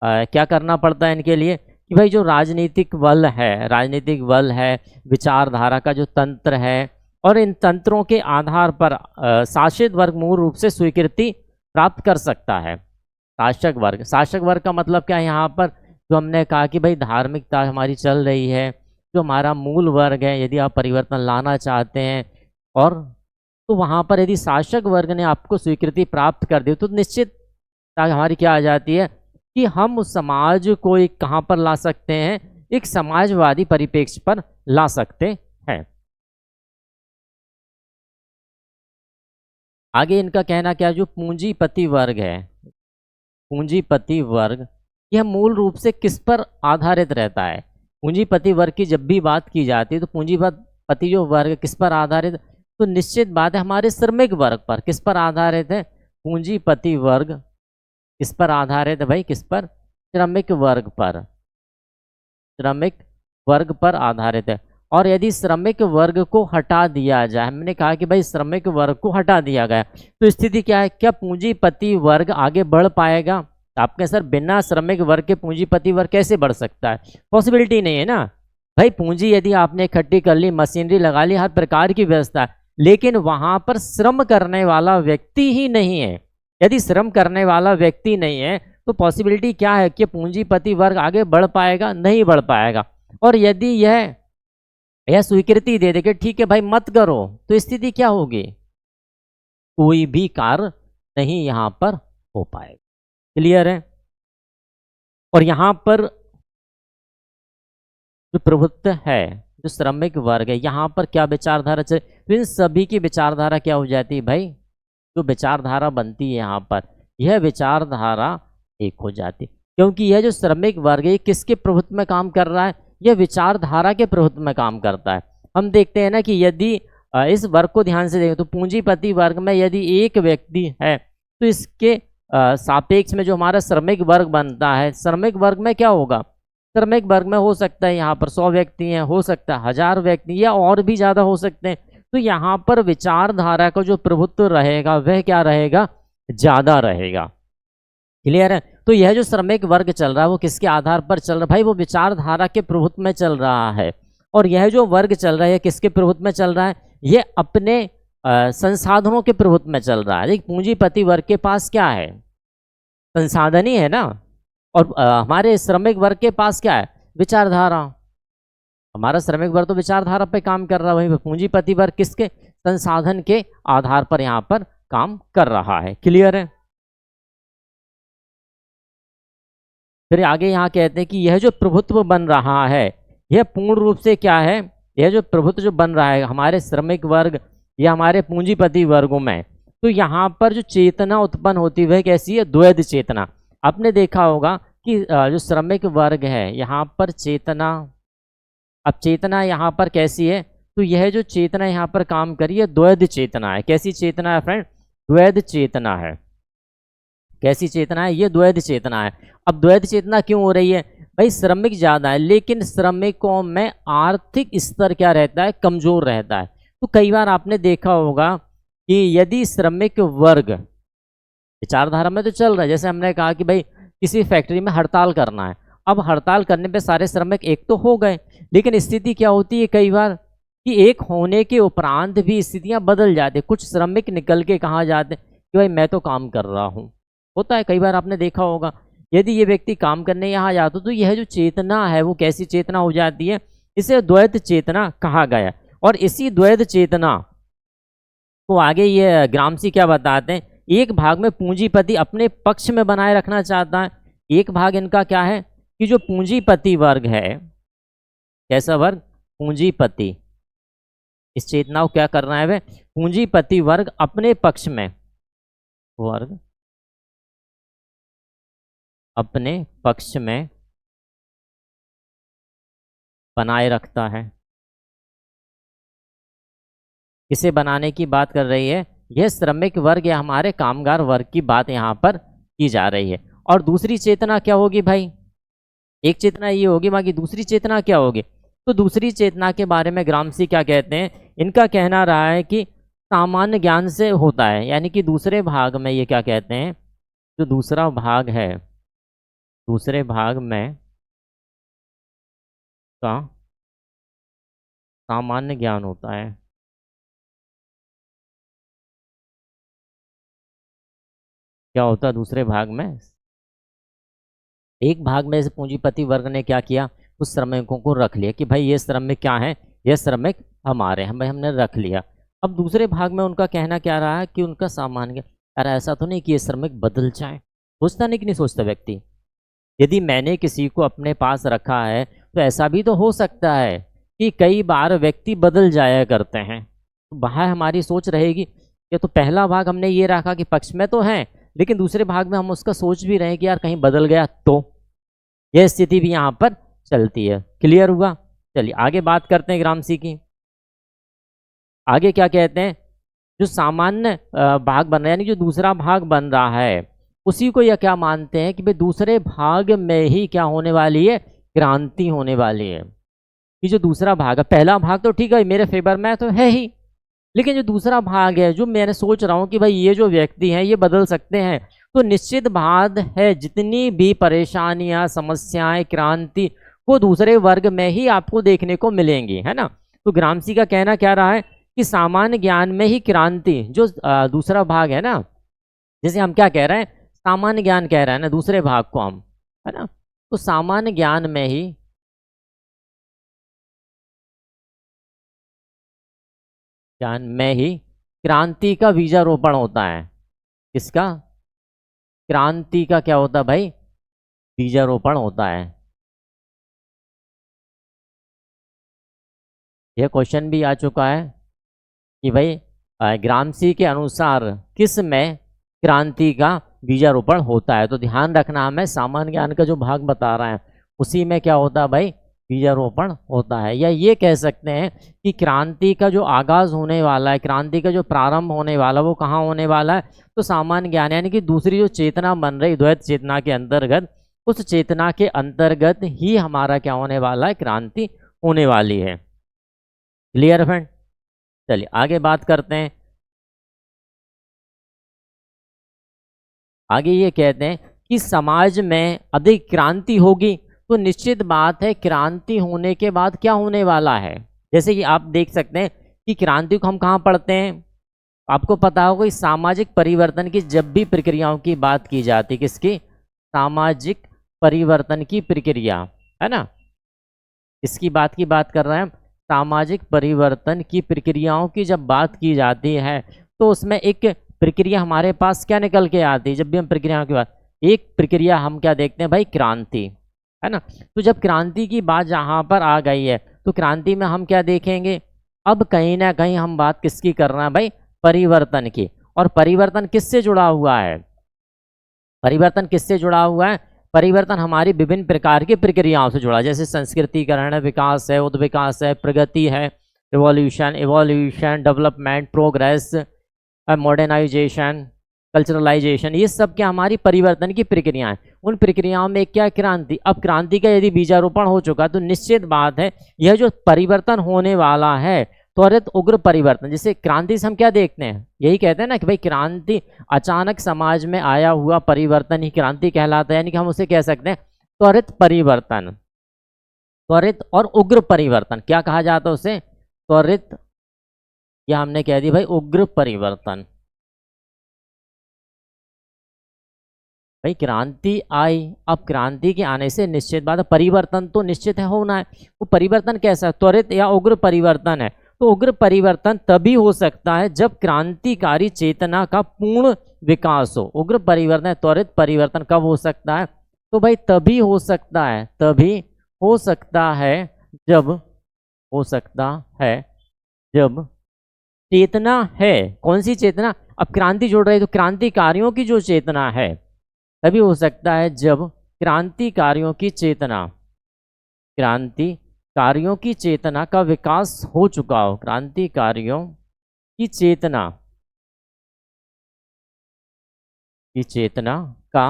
S1: क्या करना पड़ता है इनके लिए, कि भाई जो राजनीतिक बल है, विचारधारा का जो तंत्र है, और इन तंत्रों के आधार पर शासित वर्ग मूल रूप से स्वीकृति प्राप्त कर सकता है। शासक वर्ग का मतलब क्या है, यहाँ पर जो हमने कहा कि भाई धार्मिकता हमारी चल रही है, जो हमारा मूल वर्ग है, यदि आप परिवर्तन लाना चाहते हैं और तो वहाँ पर यदि शासक वर्ग ने आपको स्वीकृति प्राप्त कर दी तो निश्चित हमारी क्या आ जाती है कि हम उस समाज को एक कहाँ पर ला सकते हैं, एक समाजवादी परिप्रेक्ष्य पर ला सकते हैं। आगे इनका कहना क्या, जो पूंजीपति वर्ग है, पूंजीपति वर्ग यह मूल रूप से किस पर आधारित रहता है। पूंजीपति वर्ग की जब भी बात की जाती है तो पूंजीपति जो वर्ग किस पर आधारित, तो निश्चित बात है हमारे श्रमिक वर्ग पर। किस पर आधारित है, पूंजीपति वर्ग किस पर आधारित है भाई, किस पर, श्रमिक वर्ग पर, श्रमिक वर्ग पर आधारित है। और यदि श्रमिक वर्ग को हटा दिया जाए, हमने कहा कि भाई श्रमिक वर्ग को हटा दिया गया, तो स्थिति क्या है, क्या पूंजीपति वर्ग आगे बढ़ पाएगा? तो आपके सर बिना श्रमिक वर्ग के पूंजीपति वर्ग कैसे बढ़ सकता है? पॉसिबिलिटी नहीं है ना भाई। पूंजी यदि आपने इकट्ठी कर ली, मशीनरी लगा ली, हर प्रकार की व्यवस्था है, लेकिन वहां पर श्रम करने वाला व्यक्ति ही नहीं है। यदि श्रम करने वाला व्यक्ति नहीं है तो पॉसिबिलिटी क्या है कि पूंजीपति वर्ग आगे बढ़ पाएगा? नहीं बढ़ पाएगा। और यदि यह स्वीकृति दे दे कि ठीक है भाई मत करो, तो स्थिति क्या होगी? कोई भी कार्य नहीं यहां पर हो पाएगा। क्लियर है? और यहां पर जो प्रभुत्व है, जो श्रमिक वर्ग है, यहां पर क्या विचारधारा चले, तो इन सभी की विचारधारा क्या हो जाती है भाई? जो विचारधारा बनती है यहाँ पर, यह विचारधारा एक हो जाती, क्योंकि यह जो श्रमिक वर्ग है किसके प्रभुत्व में काम कर रहा है? यह विचारधारा के प्रभुत्व में काम करता है। हम देखते हैं ना कि यदि इस वर्ग को ध्यान से देखें तो पूंजीपति वर्ग में यदि एक व्यक्ति है तो इसके सापेक्ष में जो हमारा श्रमिक वर्ग बनता है, श्रमिक वर्ग में क्या होगा? श्रमिक वर्ग में हो सकता है यहाँ पर 100 व्यक्ति हैं, हो सकता है 1000 व्यक्ति या और भी ज़्यादा हो सकते हैं। तो यहाँ पर विचारधारा का जो प्रभुत्व रहेगा वह क्या रहेगा? ज़्यादा रहेगा। क्लियर है? तो यह जो श्रमिक वर्ग चल रहा है वो किसके आधार पर चल रहा है भाई? वो विचारधारा के प्रभुत्व में चल रहा है। और यह जो वर्ग चल रहा है किसके प्रभुत्व में चल रहा है? ये अपने संसाधनों के प्रभुत्व में चल रहा है। देखिए पूंजीपति वर्ग के पास क्या है? संसाधन ही है ना। और हमारे श्रमिक वर्ग के पास क्या है? विचारधारा। हमारा श्रमिक वर्ग तो विचारधारा पे काम कर रहा है, वहीं पूंजीपति वर्ग किसके? संसाधन के आधार पर यहाँ पर काम कर रहा है। क्लियर है? फिर आगे यहाँ कहते हैं कि यह जो प्रभुत्व बन रहा है यह पूर्ण रूप से क्या है? यह जो प्रभुत्व जो बन रहा है हमारे श्रमिक वर्ग या हमारे पूंजीपति वर्गों में, तो यहाँ पर जो चेतना उत्पन्न होती है वह कैसी है? द्वैध चेतना। आपने देखा होगा कि जो श्रमिक वर्ग है यहाँ पर चेतना, अब चेतना यहाँ पर कैसी है? तो यह जो चेतना यहाँ पर काम करी है द्वैध चेतना है। कैसी चेतना है फ्रेंड? द्वैध चेतना है। कैसी चेतना है? ये द्वैध चेतना है। अब द्वैध चेतना क्यों हो रही है भाई? श्रमिक ज्यादा है लेकिन श्रमिकों में आर्थिक स्तर क्या रहता है? कमजोर रहता है। तो कई बार आपने देखा होगा कि यदि श्रमिक वर्ग विचारधारा में तो चल रहा है, जैसे हमने कहा कि भाई किसी फैक्ट्री में हड़ताल करना है, अब हड़ताल करने पे सारे श्रमिक एक तो हो गए, लेकिन स्थिति क्या होती है कई बार कि एक होने के उपरांत भी स्थितियां बदल जाती है। कुछ श्रमिक निकल के कहाँ जाते कि भाई मैं तो काम कर रहा हूँ। होता है कई बार, आपने देखा होगा। यदि ये व्यक्ति काम करने यहाँ जाता तो यह जो चेतना है वो कैसी चेतना हो जाती है? इसे द्वैध चेतना कहा गया। और इसी द्वैध चेतना को आगे ये ग्रामसी क्या बताते हैं? एक भाग में पूंजीपति अपने पक्ष में बनाए रखना चाहता है, एक भाग इनका क्या है कि जो पूंजीपति वर्ग है, कैसा वर्ग? पूंजीपति। इस चेतना को क्या करना है? वे पूंजीपति वर्ग अपने पक्ष में, वर्ग अपने पक्ष में बनाए रखता है। इसे बनाने की बात कर रही है, यह श्रमिक वर्ग या हमारे कामगार वर्ग की बात यहाँ पर की जा रही है। और दूसरी चेतना क्या होगी भाई? एक चेतना ये होगी, बाकी दूसरी चेतना क्या होगी? तो दूसरी चेतना के बारे में ग्रामसी क्या कहते हैं? इनका कहना रहा है कि सामान्य ज्ञान से होता है, यानी कि दूसरे भाग में ये क्या कहते हैं, जो दूसरा भाग है, दूसरे भाग में का सामान्य ज्ञान होता है। क्या होता है दूसरे भाग में? एक भाग में से पूंजीपति वर्ग ने क्या किया, उस श्रमिकों को रख लिया कि भाई ये श्रमिक क्या है, ये श्रमिक हमारे हैं, भाई हमने रख लिया। अब दूसरे भाग में उनका कहना क्या रहा है कि उनका सामान्य, अरे ऐसा तो नहीं कि ये श्रमिक बदल जाए। सोचता नहीं कि नहीं सोचता व्यक्ति? यदि मैंने किसी को अपने पास रखा है तो ऐसा भी तो हो सकता है कि कई बार व्यक्ति बदल जाया करते हैं। तो वहाँ हमारी सोच रहेगी कि तो पहला भाग हमने ये रखा कि पक्ष में तो है, लेकिन दूसरे भाग में हम उसका सोच भी रहे हैं कि यार कहीं बदल गया तो। यह स्थिति भी यहाँ पर चलती है। क्लियर हुआ? चलिए आगे बात करते हैं ग्रामसी की। आगे क्या कहते हैं? जो सामान्य भाग बन रहा है, यानी जो दूसरा भाग बन रहा है, उसी को यह क्या मानते हैं कि भाई दूसरे भाग में ही क्या होने वाली है? क्रांति होने वाली है। कि जो दूसरा भाग है, पहला भाग तो ठीक है मेरे फेवर में तो है ही, लेकिन जो दूसरा भाग है जो मैंने सोच रहा हूँ कि भाई ये जो व्यक्ति हैं ये बदल सकते हैं, तो निश्चित बात है जितनी भी परेशानियां, समस्याएं, क्रांति वो दूसरे वर्ग में ही आपको देखने को मिलेंगी, है ना। तो ग्रामसी का कहना क्या रहा है कि सामान्य ज्ञान में ही क्रांति, जो दूसरा भाग है ना, जैसे हम क्या कह रहे हैं, सामान्य ज्ञान कह रहे हैं ना दूसरे भाग को हम, है ना। तो सामान्य ज्ञान में ही क्रांति का बीजारोपण होता है। किसका? क्रांति का क्या होता है भाई? बीजारोपण होता है। यह क्वेश्चन भी आ चुका है कि भाई ग्रामसी के अनुसार किस में क्रांति का बीजारोपण होता है। तो ध्यान रखना, हमें सामान्य ज्ञान का जो भाग बता रहा है उसी में क्या होता है भाई? बीजारोपण होता है। या ये कह सकते हैं कि क्रांति का जो आगाज होने वाला है, क्रांति का जो प्रारंभ होने वाला है वो कहाँ होने वाला है? तो सामान्य ज्ञान, यानी कि दूसरी जो चेतना बन रही द्वैत चेतना के अंतर्गत, उस चेतना के अंतर्गत ही हमारा क्या होने वाला है? क्रांति होने वाली है। Clear friend? चलिए आगे बात करते हैं। आगे ये कहते हैं कि समाज में अधिक क्रांति होगी, तो निश्चित बात है क्रांति होने के बाद क्या होने वाला है। जैसे कि आप देख सकते हैं कि क्रांति को हम कहाँ पढ़ते हैं, आपको पता होगा कि सामाजिक परिवर्तन की जब भी प्रक्रियाओं की बात की जाती है, किसकी? सामाजिक परिवर्तन की प्रक्रिया, है ना। इसकी बात कर रहे हैं हम। सामाजिक परिवर्तन की प्रक्रियाओं की जब बात की जाती है तो उसमें एक प्रक्रिया हमारे पास क्या निकल के आती है? जब भी हम प्रक्रियाओं की बात, एक प्रक्रिया हम क्या देखते हैं भाई? क्रांति, है ना। तो जब क्रांति की बात जहाँ पर आ गई है तो क्रांति में हम क्या देखेंगे? अब कहीं ना कहीं हम बात किसकी कर रहे हैं भाई? परिवर्तन की। और परिवर्तन किससे जुड़ा हुआ है? परिवर्तन किससे जुड़ा हुआ है? परिवर्तन हमारी विभिन्न प्रकार की प्रक्रियाओं से जुड़ा है, जैसे संस्कृतिकरण है, विकास है, उद्विकास है, प्रगति है, revolution, evolution, development, progress, modernisation, culturalisation, ये सब क्या हमारी परिवर्तन की प्रक्रियाएं। उन प्रक्रियाओं में क्या? क्रांति। अब क्रांति का यदि बीजारोपण हो चुका तो निश्चित बात है यह जो परिवर्तन होने वाला है, त्वरित उग्र परिवर्तन, जिसे क्रांति से हम क्या देखते हैं? यही कहते हैं ना कि भाई क्रांति, अचानक समाज में आया हुआ परिवर्तन ही क्रांति कहलाता है। यानी कि हम उसे कह सकते हैं त्वरित परिवर्तन, त्वरित और उग्र परिवर्तन। क्या कहा जाता है उसे? त्वरित, या हमने कह दी भाई उग्र परिवर्तन। भाई क्रांति आई, अब क्रांति के आने से निश्चित बात है परिवर्तन तो निश्चित है होना है। वो परिवर्तन कैसा है? त्वरित या उग्र परिवर्तन है। तो उग्र परिवर्तन तभी हो सकता है जब क्रांतिकारी चेतना का पूर्ण विकास हो। उग्र परिवर्तन, त्वरित परिवर्तन कब हो सकता है? तो भाई तभी हो सकता है, तभी हो सकता है जब, हो सकता है जब चेतना है। कौन सी चेतना? अब क्रांति जोड़ रही है तो क्रांतिकारियों की जो चेतना है, तभी हो सकता है जब क्रांतिकारियों की चेतना, क्रांतिकारियों की चेतना का विकास हो चुका हो, क्रांतिकारियों की चेतना, की चेतना का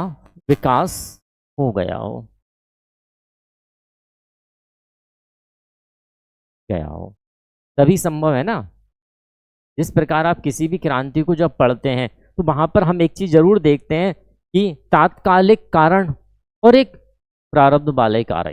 S1: विकास हो गया हो, तभी संभव है ना। जिस प्रकार आप किसी भी क्रांति को जब पढ़ते हैं तो वहां पर हम एक चीज जरूर देखते हैं कि तात्कालिक कारण और एक प्रारब्ध वाले कार्य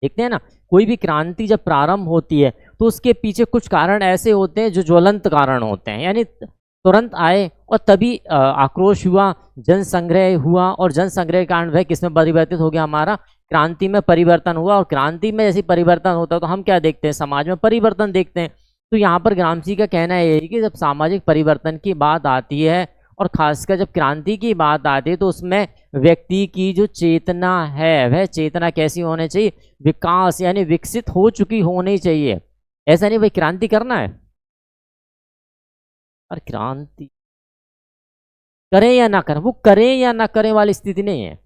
S1: देखते हैं ना। कोई भी क्रांति जब प्रारंभ होती है तो उसके पीछे कुछ कारण ऐसे होते हैं जो ज्वलंत कारण होते हैं, यानी तुरंत आए और तभी आक्रोश हुआ, जन संग्रह हुआ, और जन संग्रह के कारण वह किसमें परिवर्तित हो गया? हमारा क्रांति में परिवर्तन हुआ। और क्रांति में जैसे परिवर्तन होता है तो हम क्या देखते हैं? समाज में परिवर्तन देखते हैं। तो यहाँ पर ग्रामसी का कहना है कि जब सामाजिक परिवर्तन की बात आती है और खासकर जब क्रांति की बात आती है तो उसमें व्यक्ति की जो चेतना है वह चेतना कैसी होनी चाहिए? विकास, यानी विकसित हो चुकी होनी चाहिए। ऐसा नहीं भाई क्रांति करना है और क्रांति करें या ना करें, वो करें या ना करें वाली स्थिति नहीं है।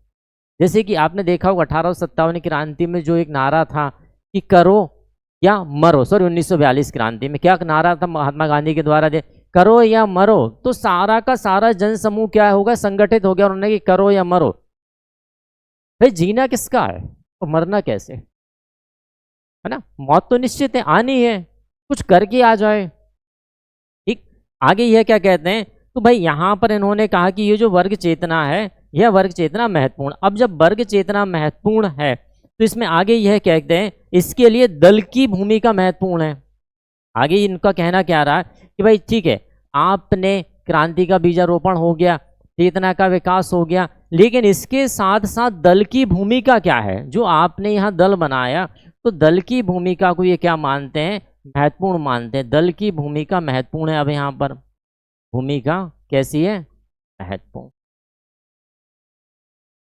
S1: जैसे कि आपने देखा होगा 1857 क्रांति में जो एक नारा था कि करो या मरो, सॉरी 1942 क्रांति में क्या नारा था महात्मा गांधी के द्वारा? दे करो या मरो। तो सारा का सारा जन समूह क्या होगा? संगठित हो गया और उन्होंने कि करो या मरो। भाई जीना किसका है और मरना कैसे? है ना, मौत तो निश्चित है, आनी है, कुछ करके आ जाए। ठीक, आगे यह क्या कहते हैं, तो भाई यहाँ पर इन्होंने कहा कि ये जो वर्ग चेतना है, यह वर्ग चेतना महत्वपूर्ण। अब जब वर्ग चेतना महत्वपूर्ण है तो इसमें आगे यह कहते हैं इसके लिए दल की भूमिका महत्वपूर्ण है। आगे इनका कहना क्या रहा कि भाई ठीक है, आपने क्रांति का बीजारोपण हो गया, चेतना का विकास हो गया, लेकिन इसके साथ साथ दल की भूमिका क्या है, जो आपने यहाँ दल बनाया, तो दल की भूमिका को ये क्या मानते हैं, महत्वपूर्ण मानते हैं। दल की भूमिका महत्वपूर्ण है। अब यहाँ पर भूमिका कैसी है, महत्वपूर्ण।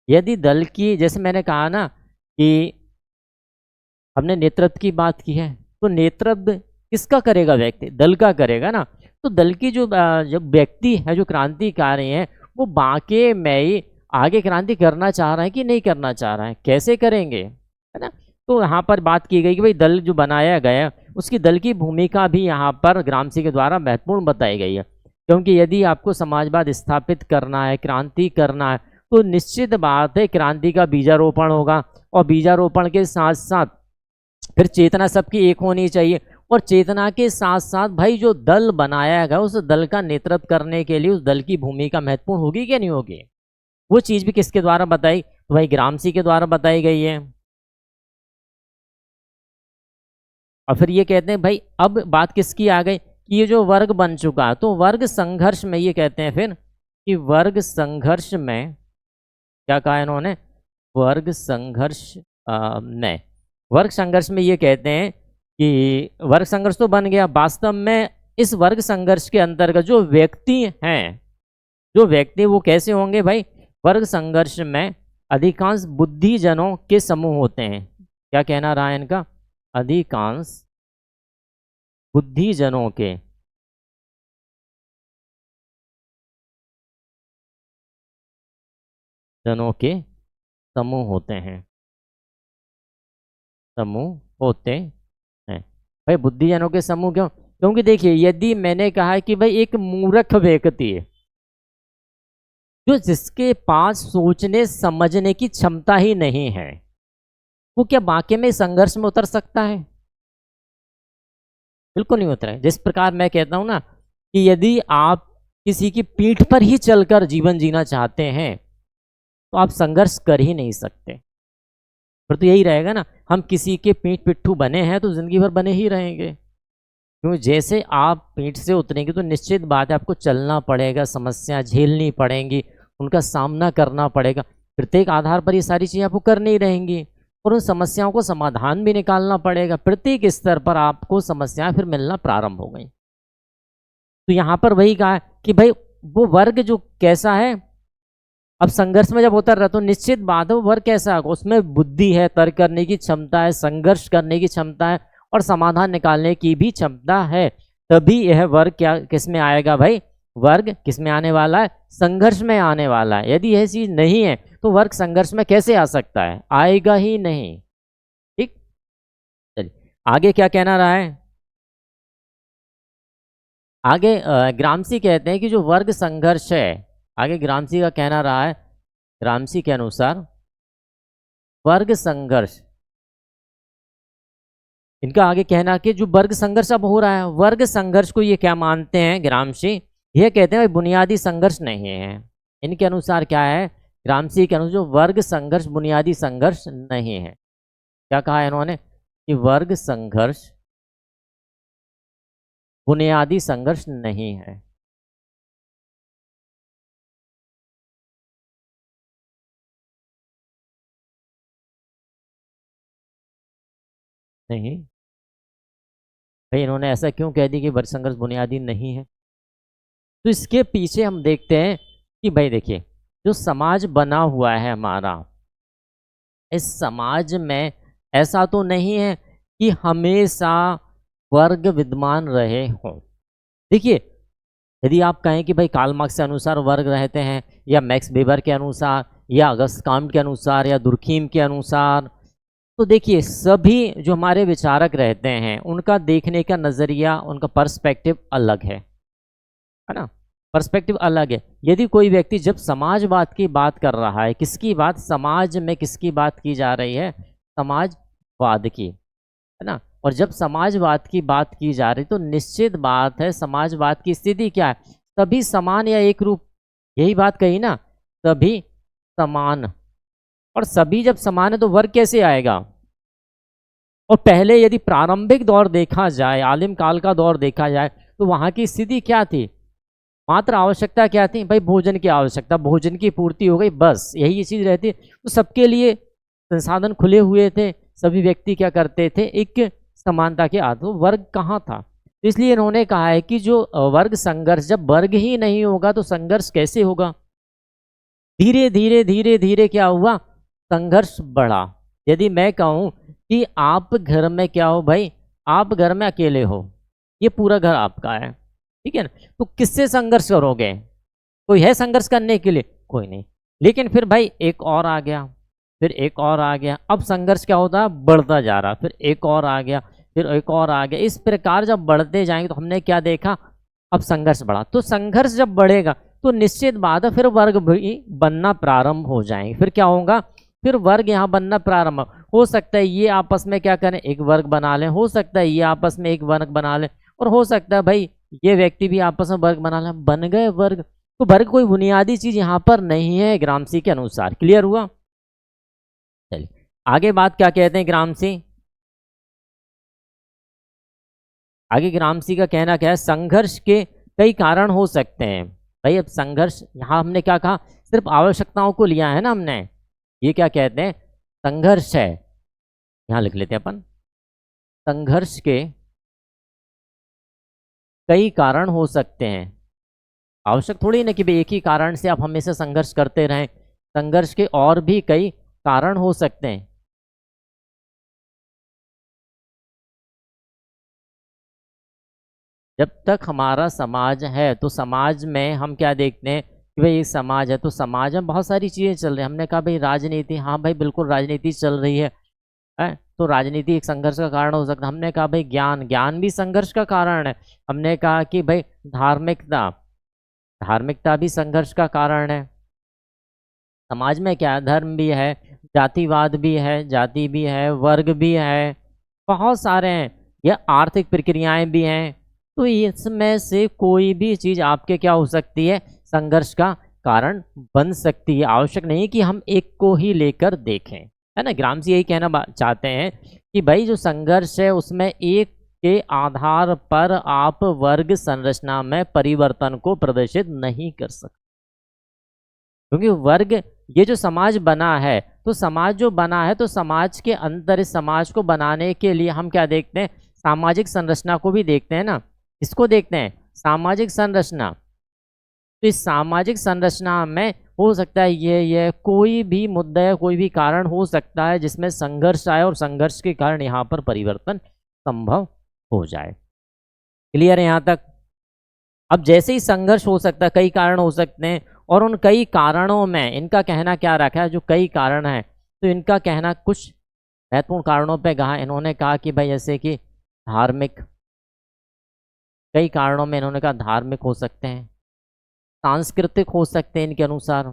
S1: यदि दल की, जैसे मैंने कहा ना कि हमने नेतृत्व की बात की है, तो नेतृत्व किसका करेगा, व्यक्ति, दल का करेगा ना। तो दल की जो व्यक्ति है, जो क्रांतिकारी है, वो बाके में ही आगे क्रांति करना चाह रहा है कि नहीं करना चाह रहा है, कैसे करेंगे, है ना। तो यहाँ पर बात की गई कि भाई दल जो बनाया गया उसकी दल की भूमिका भी यहाँ पर ग्रामसी के द्वारा महत्वपूर्ण बताई गई है। क्योंकि यदि आपको समाजवाद स्थापित करना है, क्रांति करना है, तो निश्चित बात है क्रांति का बीजारोपण होगा, और बीजारोपण के साथ साथ फिर चेतना सबकी एक होनी चाहिए, और चेतना के साथ साथ भाई जो दल बनाया गया उस दल का नेतृत्व करने के लिए उस दल की भूमिका महत्वपूर्ण होगी क्या नहीं होगी। वो चीज भी किसके द्वारा बताई, तो भाई ग्रामसी के द्वारा बताई गई है। और फिर ये कहते हैं भाई अब बात किसकी आ गई कि ये जो वर्ग बन चुका है, तो वर्ग संघर्ष में ये कहते हैं फिर कि वर्ग संघर्ष में क्या कहा इन्होंने, वर्ग संघर्ष में, वर्ग संघर्ष में ये कहते हैं कि वर्ग संघर्ष तो बन गया, वास्तव में इस वर्ग संघर्ष के अंतर्गत जो व्यक्ति हैं, जो व्यक्ति वो कैसे होंगे भाई, वर्ग संघर्ष में अधिकांश बुद्धिजनों के समूह होते हैं। क्या कहना रहा है इनका, अधिकांश बुद्धिजनों के समूह होते हैं, समूह होते हैं। भाई बुद्धिजनों के समूह क्यों, क्योंकि देखिए यदि मैंने कहा कि भाई एक मूर्ख व्यक्ति है, जो जिसके पास सोचने समझने की क्षमता ही नहीं है, वो क्या वाकई में संघर्ष में उतर सकता है, बिल्कुल नहीं उतरा है। जिस प्रकार मैं कहता हूं ना कि यदि आप किसी की पीठ पर ही चलकर जीवन जीना चाहते हैं तो आप संघर्ष कर ही नहीं सकते। फिर तो यही रहेगा ना, हम किसी के पीठ पिट्ठू बने हैं तो जिंदगी भर बने ही रहेंगे। क्योंकि जैसे आप पीठ से उतरेंगे तो निश्चित बात है आपको चलना पड़ेगा, समस्या झेलनी पड़ेंगी, उनका सामना करना पड़ेगा। प्रत्येक आधार पर ये सारी चीज़ें आपको करनी ही रहेंगी, और उन समस्याओं को समाधान भी निकालना पड़ेगा। प्रत्येक स्तर पर आपको समस्याएं फिर मिलना प्रारंभ हो गई। तो यहाँ पर वही कहा कि भाई वो वर्ग जो कैसा है, अब संघर्ष में जब उतर रहा तो निश्चित बात है वो वर्ग कैसा होगा, उसमें बुद्धि है, तर्क करने की क्षमता है, संघर्ष करने की क्षमता है, और समाधान निकालने की भी क्षमता है। तभी यह वर्ग क्या किस में आएगा भाई, वर्ग किस में आने वाला है, संघर्ष में आने वाला है। यदि यह चीज नहीं है तो वर्ग संघर्ष में कैसे आ सकता है, आएगा ही नहीं। ठीक, चलिए आगे क्या कहना रहा है, आगे ग्रामसी कहते हैं कि जो वर्ग संघर्ष है, आगे ग्रामसी का कहना रहा है, ग्रामसी के अनुसार वर्ग संघर्ष, इनका आगे कहना कि जो वर्ग संघर्ष अब हो रहा है, वर्ग संघर्ष को ये क्या मानते हैं ग्रामसी, ये कहते हैं बुनियादी संघर्ष नहीं है। इनके अनुसार क्या है, ग्रामसी के अनुसार जो वर्ग संघर्ष बुनियादी संघर्ष नहीं है। क्या कहा है इन्होंने कि वर्ग संघर्ष बुनियादी संघर्ष नहीं है। नहीं भाई, इन्होंने ऐसा क्यों कह दी कि वर्ग संघर्ष बुनियादी नहीं है, तो इसके पीछे हम देखते हैं कि भाई देखिए जो समाज बना हुआ है हमारा, इस समाज में ऐसा तो नहीं है कि हमेशा वर्ग विद्यमान रहे हों। देखिए यदि आप कहें कि भाई कार्ल मार्क्स के अनुसार वर्ग रहते हैं, या मैक्स वेबर के अनुसार, या अगस्त काम्ट के अनुसार, या दुर्खीम के अनुसार, तो देखिए सभी जो हमारे विचारक रहते हैं उनका देखने का नज़रिया, उनका पर्सपेक्टिव अलग है ना, पर्सपेक्टिव अलग है। यदि कोई व्यक्ति जब समाजवाद की बात कर रहा है, किसकी बात, समाज में किसकी बात की जा रही है, समाजवाद की, है ना। और जब समाजवाद की बात की जा रही तो निश्चित बात है समाजवाद की स्थिति क्या है, सभी समान या एक रूप, यही बात कही ना, सभी समान। और सभी जब समान है तो वर्ग कैसे आएगा। और पहले यदि प्रारंभिक दौर देखा जाए, आलिम काल का दौर देखा जाए, तो वहां की स्थिति क्या थी, मात्र आवश्यकता क्या थी भाई, भोजन की आवश्यकता, भोजन की पूर्ति हो गई, बस यही चीज रहती। तो सबके लिए संसाधन खुले हुए थे, सभी व्यक्ति क्या करते थे, एक समानता के आधार। वर्ग कहाँ था। इसलिए इन्होंने कहा है कि जो वर्ग संघर्ष, जब वर्ग ही नहीं होगा तो संघर्ष कैसे होगा। धीरे धीरे धीरे धीरे क्या हुआ, संघर्ष बढ़ा। यदि मैं कहूं कि आप घर में क्या हो भाई, आप घर में अकेले हो, ये पूरा घर आपका है, ठीक है ना, तो किससे संघर्ष करोगे, कोई है संघर्ष करने के लिए, कोई नहीं। लेकिन फिर भाई एक और आ गया, फिर एक और आ गया, अब संघर्ष क्या होता है, बढ़ता जा रहा, फिर एक और आ गया, फिर एक और आ गया। इस प्रकार जब बढ़ते जाएंगे तो हमने क्या देखा, अब संघर्ष बढ़ा। तो संघर्ष जब बढ़ेगा तो निश्चित बात है फिर वर्ग भी बनना प्रारंभ हो जाएंगे। फिर क्या होगा, फिर वर्ग यहाँ बनना प्रारंभ हो सकता है, ये आपस में क्या करें, एक वर्ग बना लें, हो सकता है ये आपस में एक वर्ग बना लें, और हो सकता है भाई ये व्यक्ति भी आपस में वर्ग बना लें, बन गए वर्ग। तो वर्ग कोई बुनियादी चीज यहाँ पर नहीं है ग्रामसी के अनुसार। क्लियर हुआ। चलिए आगे बात क्या कहते हैं ग्रामसी, आगे ग्रामसी का कहना क्या है, संघर्ष के कई कारण हो सकते हैं। भाई अब संघर्ष यहाँ हमने क्या कहा, सिर्फ आवश्यकताओं को लिया है ना हमने, ये क्या कहते हैं, संघर्ष है। यहां लिख लेते हैं अपन, संघर्ष के कई कारण हो सकते हैं। आवश्यक थोड़ी ना कि भाई एक ही कारण से आप हमेशा संघर्ष करते रहें, संघर्ष के और भी कई कारण हो सकते हैं। जब तक हमारा समाज है तो समाज में हम क्या देखते हैं कि भाई एक समाज है तो समाज में बहुत सारी चीज़ें चल रही हैं। हमने कहा भाई राजनीति, हाँ भाई बिल्कुल राजनीति चल रही है तो राजनीति एक संघर्ष का कारण हो सकता है। हमने कहा भाई ज्ञान, ज्ञान भी संघर्ष का कारण है। हमने कहा कि भाई धार्मिकता, धार्मिकता भी संघर्ष का कारण है। समाज में क्या, धर्म भी है, जातिवाद भी है, जाति भी है, वर्ग भी है, बहुत सारे हैं, या आर्थिक प्रक्रियाएं भी हैं। तो इसमें से कोई भी चीज आपके क्या हो सकती है, संघर्ष का कारण बन सकती है। आवश्यक नहीं कि हम एक को ही लेकर देखें, है ना। ग्रामसी यही कहना चाहते हैं कि भाई जो संघर्ष है उसमें एक के आधार पर आप वर्ग संरचना में परिवर्तन को प्रदर्शित नहीं कर सकते, क्योंकि वर्ग, ये जो समाज बना है तो समाज जो बना है तो समाज के अंदर इस समाज को बनाने के लिए हम क्या देखते हैं, सामाजिक संरचना को भी देखते हैं ना। इसको देखते हैं सामाजिक संरचना। तो इस सामाजिक संरचना में हो सकता है ये कोई भी मुद्दा है, कोई भी कारण हो सकता है जिसमें संघर्ष आए और संघर्ष के कारण यहाँ पर परिवर्तन संभव हो जाए। क्लियर है यहाँ तक। अब जैसे ही संघर्ष हो सकता है, कई कारण हो सकते हैं, और उन कई कारणों में इनका कहना क्या रखा है, जो कई कारण है तो इनका कहना कुछ महत्वपूर्ण कारणों पे कहा। इन्होंने कहा कि भाई जैसे कि धार्मिक, कई कारणों में इन्होंने कहा धार्मिक हो सकते हैं, सांस्कृतिक हो सकते हैं, इनके अनुसार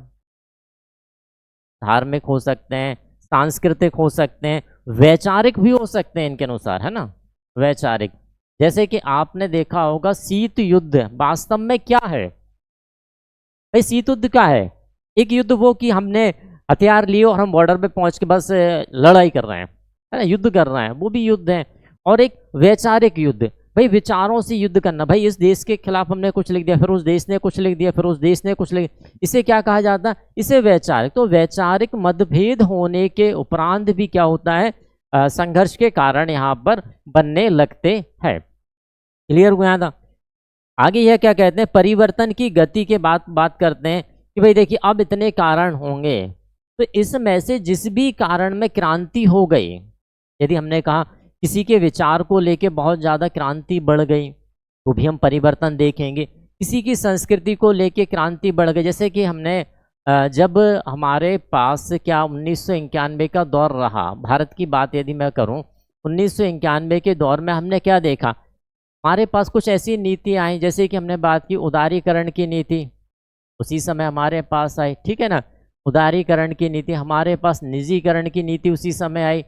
S1: धार्मिक हो सकते हैं, सांस्कृतिक हो सकते हैं, वैचारिक भी हो सकते हैं इनके अनुसार, है ना, वैचारिक। जैसे कि आपने देखा होगा शीत युद्ध वास्तव में क्या है भाई, शीत युद्ध क्या है, एक युद्ध वो कि हमने हथियार लिए और हम बॉर्डर पे पहुंच के बस लड़ाई कर रहे हैं, है ना, युद्ध कर रहे हैं, वो भी युद्ध है। और एक वैचारिक युद्ध, भाई विचारों से युद्ध करना, भाई इस देश के खिलाफ हमने कुछ लिख दिया, फिर उस देश ने कुछ लिख दिया, फिर उस देश ने कुछ लिख, इसे क्या कहा जाता है, इसे वैचारिक। तो वैचारिक मतभेद होने के उपरांत भी क्या होता है, संघर्ष के कारण यहाँ पर बनने लगते हैं। क्लियर हुआ था। आगे यह क्या कहते हैं, परिवर्तन की गति के बात करते हैं कि भाई देखिए अब इतने कारण होंगे तो इसमें से जिस भी कारण में क्रांति हो गई, यदि हमने कहा किसी के विचार को लेके बहुत ज़्यादा क्रांति बढ़ गई तो भी हम परिवर्तन देखेंगे। किसी की संस्कृति को लेके क्रांति बढ़ गई, जैसे कि हमने जब हमारे पास क्या 1991 का दौर रहा, भारत की बात यदि मैं करूं, 1991 के दौर में हमने क्या देखा, हमारे पास कुछ ऐसी नीति आई, जैसे कि हमने बात की उदारीकरण की नीति, उसी समय हमारे पास आई, ठीक है ना, उदारीकरण की नीति। हमारे पास निजीकरण की नीति उसी समय आई।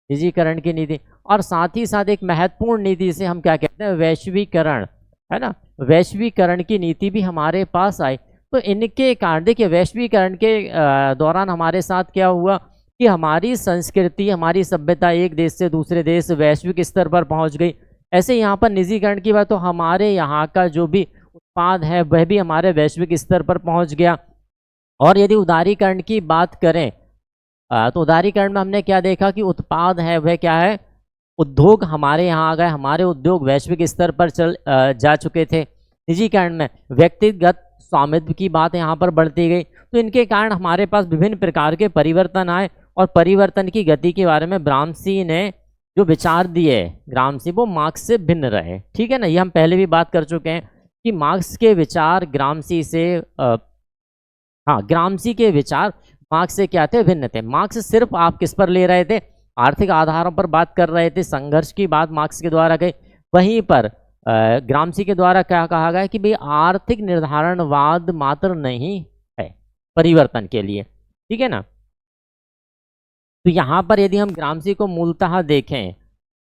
S1: निजीकरण की नीति। और साथ ही साथ एक महत्वपूर्ण नीति से हम क्या कहते हैं, वैश्वीकरण, है ना, वैश्वीकरण की नीति भी हमारे पास आई। तो इनके कारण देखिए वैश्वीकरण के दौरान हमारे साथ क्या हुआ कि हमारी संस्कृति, हमारी सभ्यता एक देश से दूसरे देश वैश्विक स्तर पर पहुंच गई। ऐसे यहाँ पर निजीकरण की बात, तो हमारे यहाँ का जो भी उत्पाद है वह भी हमारे वैश्विक स्तर पर पहुंच गया। और यदि उदारीकरण की बात करें तो उदारीकरण में हमने क्या देखा कि उत्पाद है वह क्या है, उद्योग हमारे यहाँ आ गए, हमारे उद्योग वैश्विक स्तर पर जा चुके थे। निजीकरण में व्यक्तिगत स्वामित्व की बात यहाँ पर बढ़ती गई। तो इनके कारण हमारे पास विभिन्न प्रकार के परिवर्तन आए, और परिवर्तन की गति के बारे में ग्रामसी ने जो विचार दिए, ग्रामसी वो मार्क्स से भिन्न रहे। ठीक है ना, ये हम पहले भी बात कर चुके हैं कि मार्क्स के विचार ग्रामसी से ग्रामसी के विचार मार्क्स से क्या थे, भिन्न थे। मार्क्स सिर्फ आप किस पर ले रहे थे, आर्थिक आधारों पर बात कर रहे थे, संघर्ष की बात मार्क्स के द्वारा गई। वहीं पर ग्रामसी के द्वारा क्या कहा गया कि भाई आर्थिक निर्धारणवाद मात्र नहीं है परिवर्तन के लिए। ठीक है ना, तो यहाँ पर यदि हम ग्रामसी को मूलतः देखें,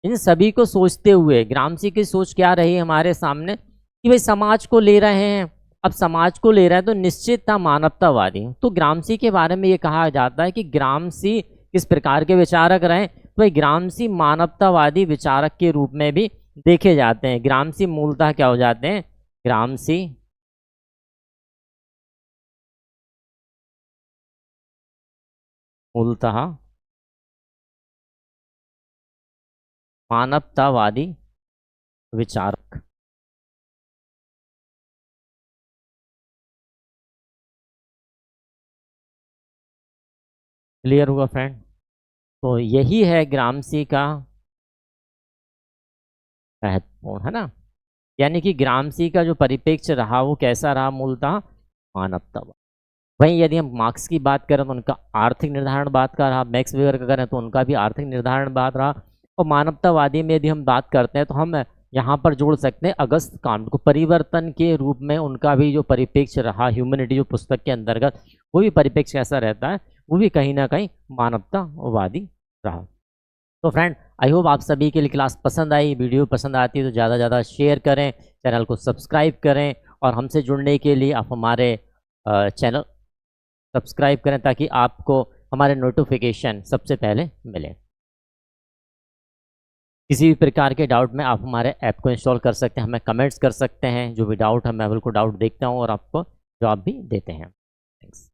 S1: इन सभी को सोचते हुए ग्रामसी की सोच क्या रही हमारे सामने कि भाई समाज को ले रहे हैं, अब समाज को ले रहे हैं तो निश्चित था मानवतावादी। तो ग्रामसी के बारे में ये कहा जाता है कि ग्रामसी किस प्रकार के विचारक रहे, तो भाई ग्रामसी मानवतावादी विचारक के रूप में भी देखे जाते हैं। ग्रामसी मूलतः क्या हो जाते हैं, ग्रामसी मूलतः मानवतावादी विचारक। क्लियर हुआ फ्रेंड? तो यही है ग्रामसी का महत्वपूर्ण, है ना, यानी कि ग्रामसी का जो परिप्रेक्ष्य रहा वो कैसा रहा, मूलतः मानवतावाद। वहीं यदि हम मार्क्स की बात करें तो उनका आर्थिक निर्धारण बात का रहा, मैक्स वेबर का करें तो उनका भी आर्थिक निर्धारण बात रहा। और मानवतावादी में यदि हम बात करते हैं तो हम यहाँ पर जोड़ सकते हैं अगस्त कांट को, परिवर्तन के रूप में उनका भी जो परिप्रेक्ष्य रहा, ह्यूमैनिटी जो पुस्तक के अंतर्गत, वो भी परिप्रेक्ष्य कैसा रहता है, वो भी कहीं ना कहीं मानवतावादी रहा। तो फ्रेंड आई होप आप सभी के लिए क्लास पसंद आई। वीडियो पसंद आती है तो ज़्यादा से ज़्यादा शेयर करें, चैनल को सब्सक्राइब करें, और हमसे जुड़ने के लिए आप हमारे चैनल सब्सक्राइब करें ताकि आपको हमारे नोटिफिकेशन सबसे पहले मिले। किसी भी प्रकार के डाउट में आप हमारे ऐप को इंस्टॉल कर सकते हैं, हमें कमेंट्स कर सकते हैं, जो भी डाउट है मैं बिल्कुल डाउट देखता हूँ और आपको जवाब भी देते हैं। थैंक्स।